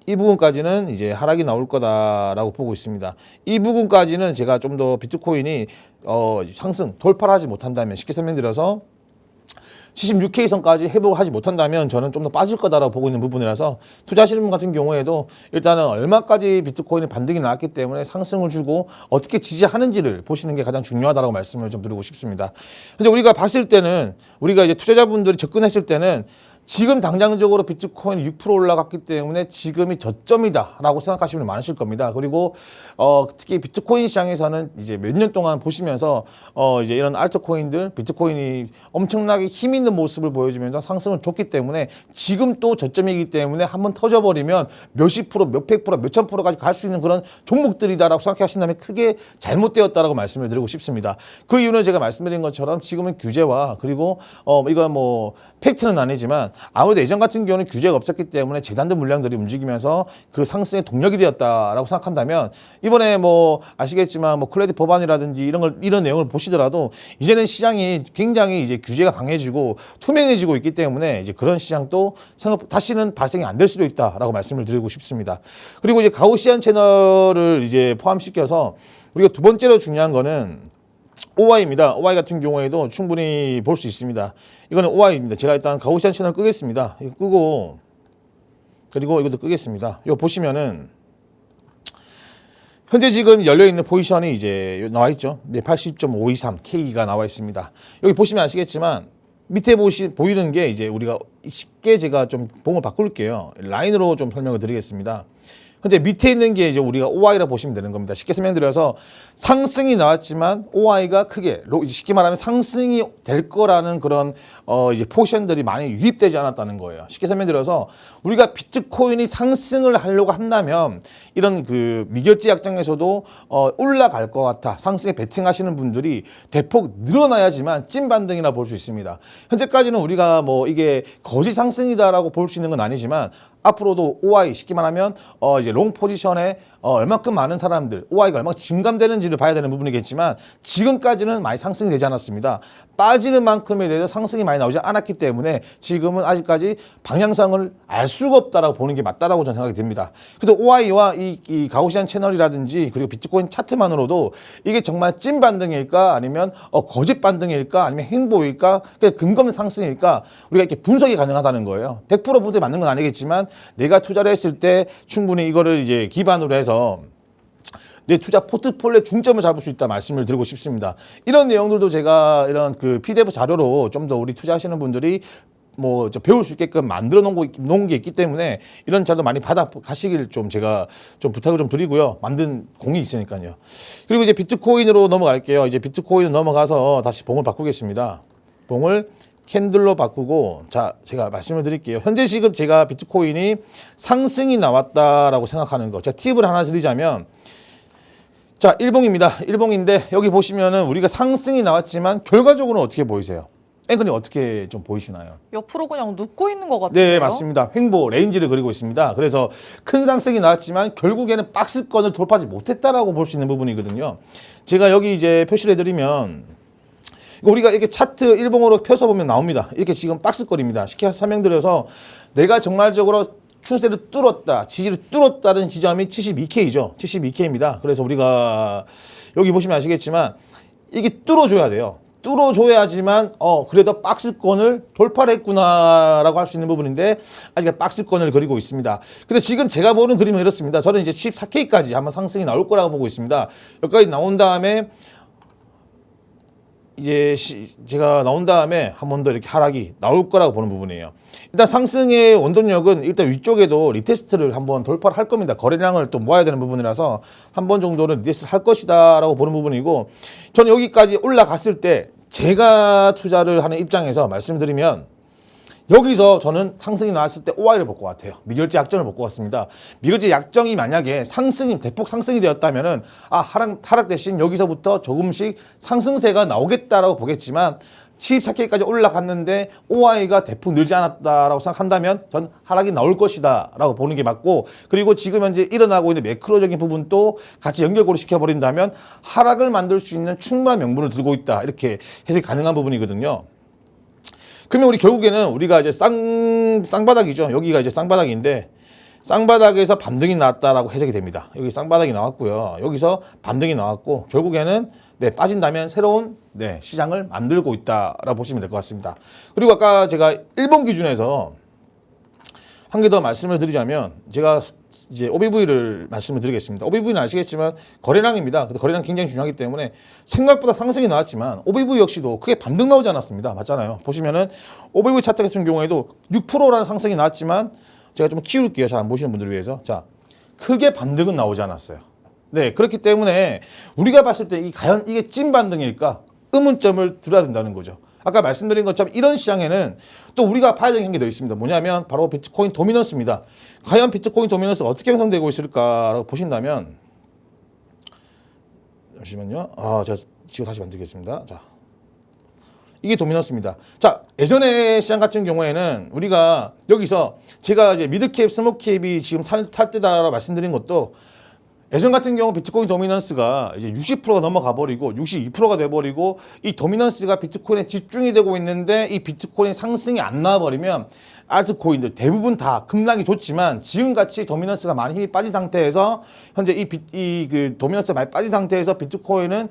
B: 이 부분까지는 이제 하락이 나올 거다라고 보고 있습니다. 이 부분까지는 제가 좀 더 비트코인이 상승 돌파를 하지 못한다면, 쉽게 설명드려서 76K 선까지 회복하지 못한다면 저는 좀 더 빠질 거다라고 보고 있는 부분이라서, 투자하시는 분 같은 경우에도 일단은 얼마까지 비트코인이 반등이 나왔기 때문에 상승을 주고 어떻게 지지하는지를 보시는 게 가장 중요하다고 말씀을 좀 드리고 싶습니다. 현재 우리가 봤을 때는, 우리가 이제 투자자분들이 접근했을 때는 지금 당장적으로 비트코인이 6% 올라갔기 때문에 지금이 저점이다라고 생각하시는 분이 많으실 겁니다. 그리고 특히 비트코인 시장에서는 이제 몇 년 동안 보시면서 이제 이런 알트코인들, 비트코인이 엄청나게 힘 있는 모습을 보여주면서 상승을 줬기 때문에 지금 또 저점이기 때문에 한번 터져버리면 몇십 프로, 몇백 프로, 몇천 프로까지 갈 수 있는 그런 종목들이다라고 생각하신다면 크게 잘못되었다라고 말씀을 드리고 싶습니다. 그 이유는 제가 말씀드린 것처럼 지금은 규제와 그리고 이건 뭐 팩트는 아니지만 아무래도 예전 같은 경우는 규제가 없었기 때문에 재단들 물량들이 움직이면서 그 상승의 동력이 되었다라고 생각한다면, 이번에 뭐 아시겠지만 뭐 클레딧 법안이라든지 이런 내용을 보시더라도 이제는 시장이 굉장히 이제 규제가 강해지고 투명해지고 있기 때문에 이제 그런 시장도 다시는 발생이 안 될 수도 있다라고 말씀을 드리고 싶습니다. 그리고 이제 가우시안 채널을 이제 포함시켜서 우리가 두 번째로 중요한 거는 OY입니다. OY 같은 경우에도 충분히 볼 수 있습니다. 이거는 OY입니다. 제가 일단 가우시안 채널 끄겠습니다. 이거 끄고, 그리고 이것도 끄겠습니다. 이거 보시면은 현재 지금 열려있는 포지션이 이제 나와 있죠. 80.523K가 나와 있습니다. 여기 보시면 아시겠지만 밑에 보이는 게 이제 우리가 쉽게 제가 좀 봉을 바꿀게요. 라인으로 좀 설명을 드리겠습니다. 현재 밑에 있는 게 이제 우리가 OI라 보시면 되는 겁니다. 쉽게 설명드려서 상승이 나왔지만 OI가 크게 쉽게 말하면 상승이 될 거라는 그런 이제 포션들이 많이 유입되지 않았다는 거예요. 쉽게 설명드려서 우리가 비트코인이 상승을 하려고 한다면 이런 그 미결제 약정에서도 올라갈 것 같아 상승에 베팅하시는 분들이 대폭 늘어나야지만 찐 반등이라 볼 수 있습니다. 현재까지는 우리가 뭐 이게 거짓 상승이다라고 볼 수 있는 건 아니지만 앞으로도 OI 쉽게 말하면 이제 롱 포지션에 얼마큼 많은 사람들 OI가 얼마나 증감되는지를 봐야 되는 부분이겠지만 지금까지는 많이 상승이 되지 않았습니다. 빠지는 만큼에 대해서 상승이 많이 나오지 않았기 때문에 지금은 아직까지 방향성을 알 수가 없다라고 보는 게 맞다라고 저는 생각이 듭니다. 그래서 OI와 이 가오시안 채널이라든지 그리고 비트코인 차트만으로도 이게 정말 찐 반등일까 아니면 거짓 반등일까 아니면 행보일까 근거 없는 상승일까 우리가 이렇게 분석이 가능하다는 거예요. 100% 분석이 맞는 건 아니겠지만 내가 투자를 했을 때 충분히 이거를 이제 기반으로 해서 내 투자 포트폴리오의 중점을 잡을 수 있다 말씀을 드리고 싶습니다. 이런 내용들도 제가 이런 그 PDF 자료로 좀 더 우리 투자하시는 분들이 뭐 배울 수 있게끔 만들어 놓은 게 있기 때문에 이런 자료 많이 받아 가시길 좀 제가 좀 부탁을 좀 드리고요. 만든 공이 있으니까요. 그리고 이제 비트코인으로 넘어갈게요. 이제 비트코인 넘어가서 다시 봉을 바꾸겠습니다. 봉을 캔들로 바꾸고 자 제가 말씀을 드릴게요. 현재 지금 제가 비트코인이 상승이 나왔다라고 생각하는 거 제가 팁을 하나 드리자면 자 일봉입니다. 일봉인데 여기 보시면은 우리가 상승이 나왔지만 결과적으로는 어떻게 보이세요? 앵커님 어떻게 좀 보이시나요?
A: 옆으로 그냥 눕고 있는 것 같아요.
B: 네 맞습니다. 횡보 레인지를 그리고 있습니다. 그래서 큰 상승이 나왔지만 결국에는 박스권을 돌파하지 못했다라고 볼 수 있는 부분이거든요. 제가 여기 이제 표시를 해드리면 우리가 이렇게 차트 일봉으로 펴서 보면 나옵니다. 이렇게 지금 박스권입니다. 쉽게 설명드려서 내가 정말적으로 추세를 뚫었다, 지지를 뚫었다는 지점이 72K죠. 72K입니다. 그래서 우리가 여기 보시면 아시겠지만 이게 뚫어줘야 돼요. 뚫어줘야지만 그래도 박스권을 돌파를 했구나라고 할 수 있는 부분인데 아직 박스권을 그리고 있습니다. 근데 지금 제가 보는 그림은 이렇습니다. 저는 이제 14K까지 한번 상승이 나올 거라고 보고 있습니다. 여기까지 나온 다음에 이제 제가 나온 다음에 한 번 더 이렇게 하락이 나올 거라고 보는 부분이에요. 일단 상승의 원동력은 일단 위쪽에도 리테스트를 한번 돌파를 할 겁니다. 거래량을 또 모아야 되는 부분이라서 한 번 정도는 리테스트를 할 것이다 라고 보는 부분이고 저는 여기까지 올라갔을 때 제가 투자를 하는 입장에서 말씀드리면 여기서 저는 상승이 나왔을 때 OI를 볼 것 같아요. 미결제 약정을 볼 것 같습니다. 미결제 약정이 만약에 대폭 상승이 되었다면은 하락 대신 여기서부터 조금씩 상승세가 나오겠다라고 보겠지만 14K까지 올라갔는데 OI가 대폭 늘지 않았다라고 생각한다면 전 하락이 나올 것이다라고 보는 게 맞고 그리고 지금 현재 일어나고 있는 매크로적인 부분도 같이 연결고리 시켜버린다면 하락을 만들 수 있는 충분한 명분을 들고 있다 이렇게 해석이 가능한 부분이거든요. 그러면 우리 결국에는 우리가 이제 쌍바닥이죠. 여기가 이제 쌍바닥인데 쌍바닥에서 반등이 나왔다라고 해석이 됩니다. 여기 쌍바닥이 나왔고요. 여기서 반등이 나왔고 결국에는 빠진다면 새로운 시장을 만들고 있다라고 보시면 될 것 같습니다. 그리고 아까 제가 일본 기준에서 한 개 더 말씀을 드리자면 제가 이제 OBV를 말씀을 드리겠습니다. OBV는 아시겠지만 거래량입니다. 거래량 굉장히 중요하기 때문에 생각보다 상승이 나왔지만 OBV 역시도 크게 반등 나오지 않았습니다. 맞잖아요. 보시면은 OBV 차트 같은 경우에도 6%라는 상승이 나왔지만 제가 좀 키울게요. 잘 안 보시는 분들을 위해서. 자, 크게 반등은 나오지 않았어요. 네, 그렇기 때문에 우리가 봤을 때 과연 이게 찐 반등일까? 의문점을 들어야 된다는 거죠. 아까 말씀드린 것처럼 이런 시장에는 또 우리가 봐야 되는 게 더 있습니다. 뭐냐면 바로 비트코인 도미넌스입니다. 과연 비트코인 도미넌스가 어떻게 형성되고 있을까라고 보신다면 잠시만요. 제가 지금 다시 만들겠습니다. 자, 이게 도미넌스입니다. 자, 예전에 시장 같은 경우에는 우리가 여기서 제가 이제 미드캡, 스몰캡이 지금 살 때다라고 말씀드린 것도 예전 같은 경우 비트코인 도미넌스가 이제 60%가 넘어가 버리고 62%가 돼 버리고 이 도미넌스가 비트코인에 집중이 되고 있는데 이 비트코인 상승이 안 나와 버리면 알트코인들 대부분 다 급락이 좋지만 지금같이 도미넌스가 많이 힘이 빠진 상태에서 현재 그 도미넌스가 많이 빠진 상태에서 비트코인은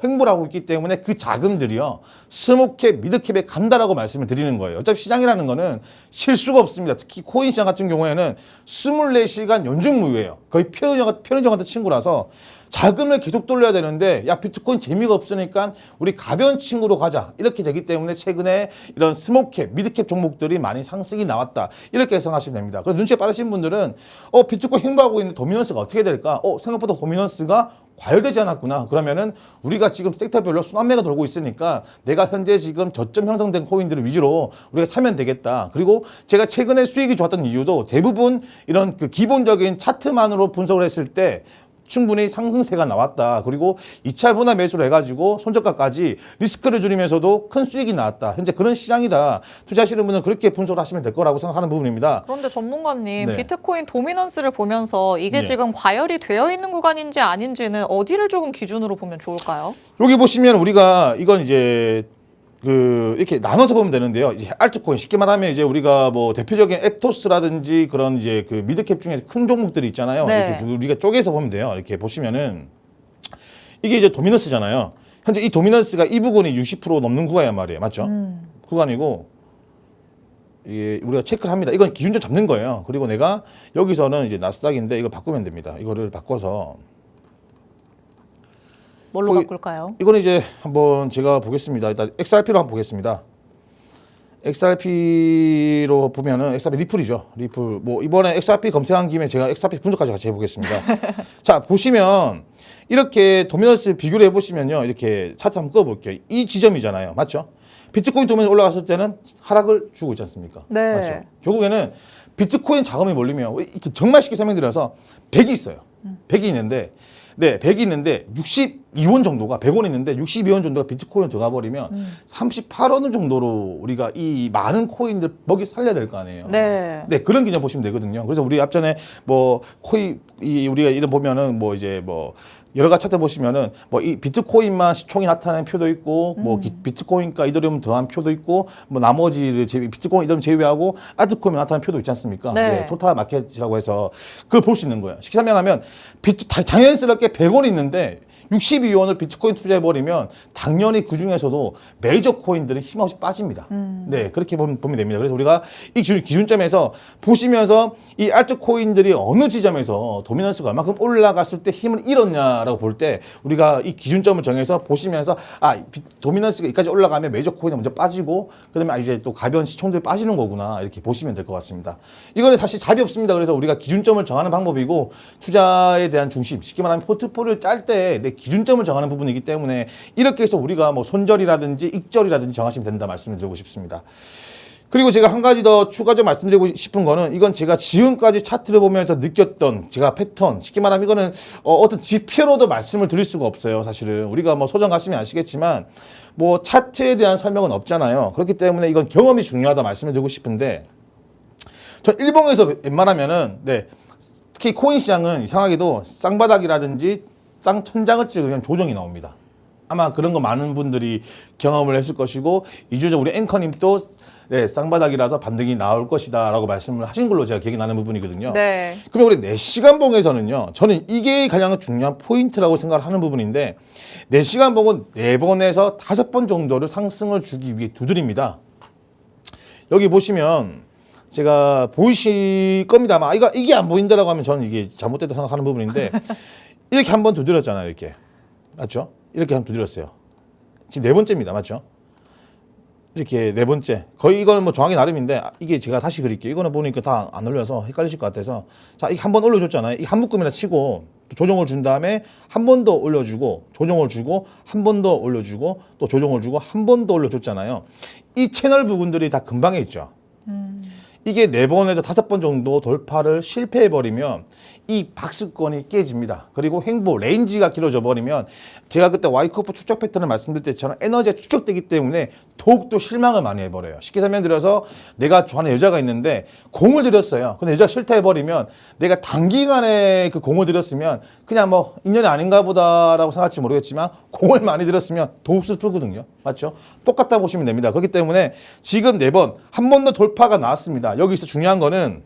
B: 횡보를 하고 있기 때문에 그 자금들이요 스몰캡, 미드캡에 간다라고 말씀을 드리는 거예요. 어차피 시장이라는 거는 실수가 없습니다. 특히 코인 시장 같은 경우에는 24시간 연중무휴예요. 거의 표현형 같은 스마트 친구라서 자금을 계속 돌려야 되는데 야 비트코인 재미가 없으니까 우리 가벼운 친구로 가자 이렇게 되기 때문에 최근에 이런 스몰캡, 미드캡 종목들이 많이 상승이 나왔다 이렇게 해석하시면 됩니다. 그래서 눈치가 빠르신 분들은 비트코인 행보하고 있는 도미넌스가 어떻게 될까? 생각보다 도미넌스가 과열되지 않았구나. 그러면은 우리가 지금 섹터별로 순환매가 돌고 있으니까 내가 현재 지금 저점 형성된 코인들을 위주로 우리가 사면 되겠다. 그리고 제가 최근에 수익이 좋았던 이유도 대부분 이런 그 기본적인 차트만으로 분석을 했을 때 충분히 상승세가 나왔다. 그리고 2차 분할 매수를 해가지고 손절가까지 리스크를 줄이면서도 큰 수익이 나왔다. 현재 그런 시장이다. 투자하시는 분은 그렇게 분석을 하시면 될 거라고 생각하는 부분입니다.
A: 그런데 전문가님,
B: 네.
A: 비트코인 도미넌스를 보면서 이게
B: 네.
A: 지금 과열이 되어 있는 구간인지 아닌지는 어디를 조금 기준으로 보면 좋을까요?
B: 여기 보시면 우리가 이건 이제 이렇게 나눠서 보면 되는데요. 이제 알트코인 쉽게 말하면 이제 우리가 뭐 대표적인 앱토스라든지 그런 이제 그 미드캡 중에 큰 종목들이 있잖아요.
A: 네.
B: 이렇게 우리가 쪼개서 보면 돼요. 이렇게 보시면은 이게 이제 도미넌스잖아요. 현재 이 도미넌스가 이 부분이 60% 넘는 구간이란 말이에요. 맞죠? 구간이고 이게 우리가 체크를 합니다. 이건 기준점 잡는 거예요. 그리고 내가 여기서는 이제 나스닥인데 이걸 바꾸면 됩니다. 이거를 바꿔서
A: 뭘로
B: 거의-
A: 바꿀까요?
B: 이거는 이제 한번 제가 보겠습니다. 일단 XRP로 한번 보겠습니다. XRP로 보면은 XRP 리플이죠. 리플. 뭐 이번에 XRP 검색한 김에 제가 XRP 분석까지 같이 해보겠습니다. 자 보시면 이렇게 도미넌스 비교를 해보시면요. 이렇게 차트 한번 꺼볼게요. 이 지점이잖아요. 맞죠? 비트코인 도미넌스 올라갔을 때는 하락을 주고 있지 않습니까?
A: 네.
B: 맞죠? 결국에는 비트코인 자금이 몰리면 정말 쉽게 설명드려서 100이 있어요. 100이 있는데 네, 100이 있는데 62원 정도가 100원 있는데 62원 정도가 비트코인 들어가 버리면 38원 정도로 우리가 이 많은 코인들 먹이 살려야 될 거 아니에요.
A: 네.
B: 네, 그런 개념 보시면 되거든요. 그래서 우리 앞전에 뭐 우리가 이런 보면은 뭐 이제 뭐 여러 가지 차트 보시면은 뭐 이 비트코인만 시총이 나타나는 표도 있고 뭐 비트코인과 이더리움 더한 표도 있고 뭐 나머지를 비트코인 이더리움 제외하고 알트코인만 나타나는 표도 있지 않습니까?
A: 네.
B: 토탈 마켓이라고 해서 그걸 볼 수 있는 거예요. 쉽게 설명하면 자연스럽게 100원 있는데 62원을 비트코인 투자해버리면 당연히 그 중에서도 메이저 코인들은 힘없이 빠집니다. 네, 그렇게 보면 됩니다. 그래서 우리가 이 기준점에서 보시면서 이 알트코인들이 어느 지점에서 도미넌스가 얼마큼 올라갔을 때 힘을 잃었냐라고 볼 때 우리가 이 기준점을 정해서 보시면서 도미넌스가 여기까지 올라가면 메이저 코인이 먼저 빠지고 그다음에 이제 또 가벼운 시총들이 빠지는 거구나 이렇게 보시면 될 것 같습니다. 이거는 사실 답이 없습니다. 그래서 우리가 기준점을 정하는 방법이고 투자에 대한 중심, 쉽게 말하면 포트폴리오를 짤 때 내 기준점을 정하는 부분이기 때문에 이렇게 해서 우리가 뭐 손절이라든지 익절이라든지 정하시면 된다 말씀을 드리고 싶습니다. 그리고 제가 한 가지 더 추가적으로 말씀드리고 싶은 거는 이건 제가 지금까지 차트를 보면서 느꼈던 제가 패턴, 쉽게 말하면 이거는 어떤 지표로도 말씀을 드릴 수가 없어요. 사실은 우리가 뭐 소장 가시면 아시겠지만 뭐 차트에 대한 설명은 없잖아요. 그렇기 때문에 이건 경험이 중요하다 말씀을 드리고 싶은데 전 일봉에서 웬만하면은 특히 코인 시장은 이상하게도 쌍바닥이라든지 쌍천장을 찍으면 조정이 나옵니다. 아마 그런 거 많은 분들이 경험을 했을 것이고 이주적 우리 앵커님도 쌍바닥이라서 반등이 나올 것이다 라고 말씀을 하신 걸로 제가 기억이 나는 부분이거든요.
A: 네.
B: 그러면 우리 4시간 봉에서는요. 저는 이게 가장 중요한 포인트라고 생각을 하는 부분인데 4시간 봉은 4번에서 5번 정도를 상승을 주기 위해 두드립니다. 여기 보시면 제가 보이실 겁니다. 아마 이게 안 보인다라고 하면 저는 이게 잘못됐다 생각하는 부분인데 이렇게 한 번 두드렸잖아요. 이렇게. 맞죠? 이렇게 한 번 두드렸어요. 지금 4번째입니다. 맞죠? 이렇게 4번째. 거의 이거는 뭐 정확히 나름인데 이게 제가 다시 그릴게요. 이거는 보니까 다 안 올려서 헷갈리실 것 같아서 자, 이거 한 번 올려줬잖아요. 이 한 묶음이나 치고 또 조정을 준 다음에 한 번 더 올려주고 조정을 주고 한 번 더 올려주고 또 조정을 주고 한 번 더 올려줬잖아요. 이 채널 부분들이 다 근방에 있죠. 이게 4번에서 5번 정도 돌파를 실패해버리면 이 박스권이 깨집니다. 그리고 횡보, 레인지가 길어져 버리면 제가 그때 와이커프 추적 패턴을 말씀드릴 때처럼 에너지가 축적되기 때문에 더욱더 실망을 많이 해버려요. 쉽게 설명드려서 내가 좋아하는 여자가 있는데 공을 들였어요. 근데 여자가 싫다 해버리면 내가 단기간에 그 공을 들였으면 그냥 뭐 인연이 아닌가 보다라고 생각할지 모르겠지만 공을 많이 들였으면 더욱 슬프거든요. 맞죠? 똑같다 보시면 됩니다. 그렇기 때문에 지금 4번, 한 번 더 돌파가 나왔습니다. 여기서 중요한 거는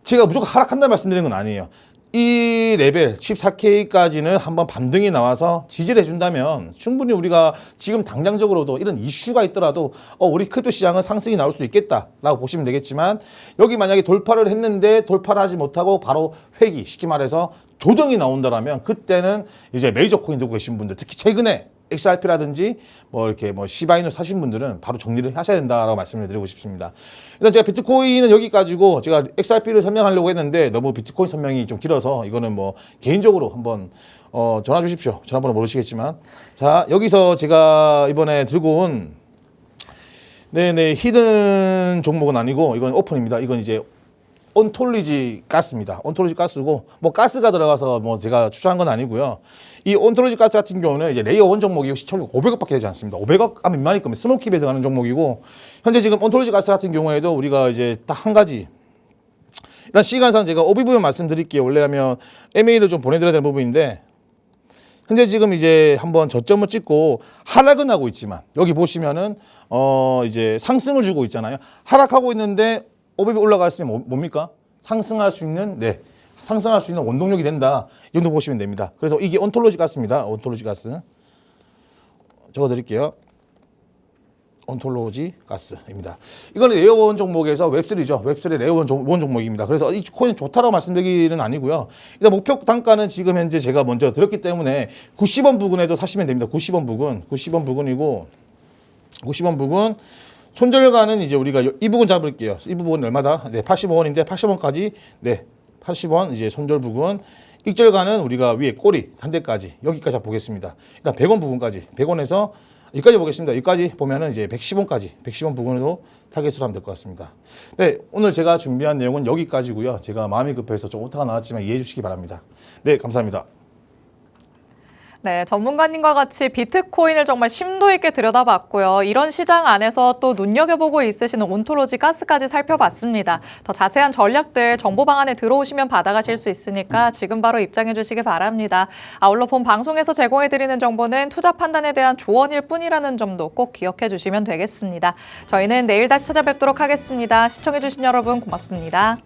B: 제가 무조건 하락한다 말씀드리는 건 아니에요. 이 레벨 14K까지는 한번 반등이 나와서 지지를 해준다면 충분히 우리가 지금 당장적으로도 이런 이슈가 있더라도 우리 크립토 시장은 상승이 나올 수도 있겠다라고 보시면 되겠지만 여기 만약에 돌파를 했는데 돌파를 하지 못하고 바로 회기, 쉽게 말해서 조정이 나온다라면 그때는 이제 메이저 코인 들고 계신 분들, 특히 최근에 XRP라든지 뭐 이렇게 뭐 시바이누 사신 분들은 바로 정리를 하셔야 된다라고 말씀을 드리고 싶습니다. 일단 제가 비트코인은 여기까지고 제가 XRP를 설명하려고 했는데 너무 비트코인 설명이 좀 길어서 이거는 뭐 개인적으로 한번 전화 주십시오. 전화번호 모르시겠지만. 자, 여기서 제가 이번에 들고 온 네네 히든 종목은 아니고 이건 오픈입니다. 이건 이제 온톨리지 가스입니다. 온톨리지 가스고 뭐 가스가 들어가서 뭐 제가 추천한 건 아니고요. 이 온톨리지 가스 같은 경우는 이제 레이어 1 종목이고 시총이 500억밖에 되지 않습니다. 500억 미만일 겁니다. 스모키에 들어가는 종목이고 현재 지금 온톨리지 가스 같은 경우에도 우리가 이제 딱 한 가지 일단 시간상 제가 오비 부분 말씀드릴게요. 원래라면 MA를 좀 보내드려야 되는 부분인데 현재 지금 이제 한번 저점을 찍고 하락은 하고 있지만 여기 보시면은 이제 상승을 주고 있잖아요. 하락하고 있는데 오비비 올라갔으면 뭡니까? 상승할 수 있는 상승할 수 있는 원동력이 된다. 이 정도 보시면 됩니다. 그래서 이게 온톨로지 가스입니다. 온톨로지 가스. 적어 드릴게요. 온톨로지 가스입니다. 이거는 레어원 종목에서 웹3죠. 웹3 레어원 종목입니다. 그래서 이 코인 좋다라고 말씀드리기는 아니고요. 일단 목표 단가는 지금 현재 제가 먼저 드렸기 때문에 90원 부근에서 사시면 됩니다. 90원 부근이고 90원 부근 손절가는 이제 우리가 이 부분 잡을게요. 이 부분은 얼마다? 네, 85원인데 80원까지 80원 이제 손절 부분. 익절가는 우리가 위에 꼬리 한 대까지 여기까지 보겠습니다. 일단 100원 부분까지 100원에서 여기까지 보겠습니다. 여기까지 보면은 이제 110원까지 110원 부분으로 타겟으로 하면 될 것 같습니다. 네, 오늘 제가 준비한 내용은 여기까지고요. 제가 마음이 급해서 좀 오타가 나왔지만 이해해 주시기 바랍니다. 네, 감사합니다.
A: 네, 전문가님과 같이 비트코인을 정말 심도 있게 들여다봤고요. 이런 시장 안에서 또 눈여겨보고 있으시는 온톨로지 가스까지 살펴봤습니다. 더 자세한 전략들 정보방 안에 들어오시면 받아가실 수 있으니까 지금 바로 입장해 주시기 바랍니다. 아울러 본 방송에서 제공해드리는 정보는 투자 판단에 대한 조언일 뿐이라는 점도 꼭 기억해 주시면 되겠습니다. 저희는 내일 다시 찾아뵙도록 하겠습니다. 시청해 주신 여러분 고맙습니다.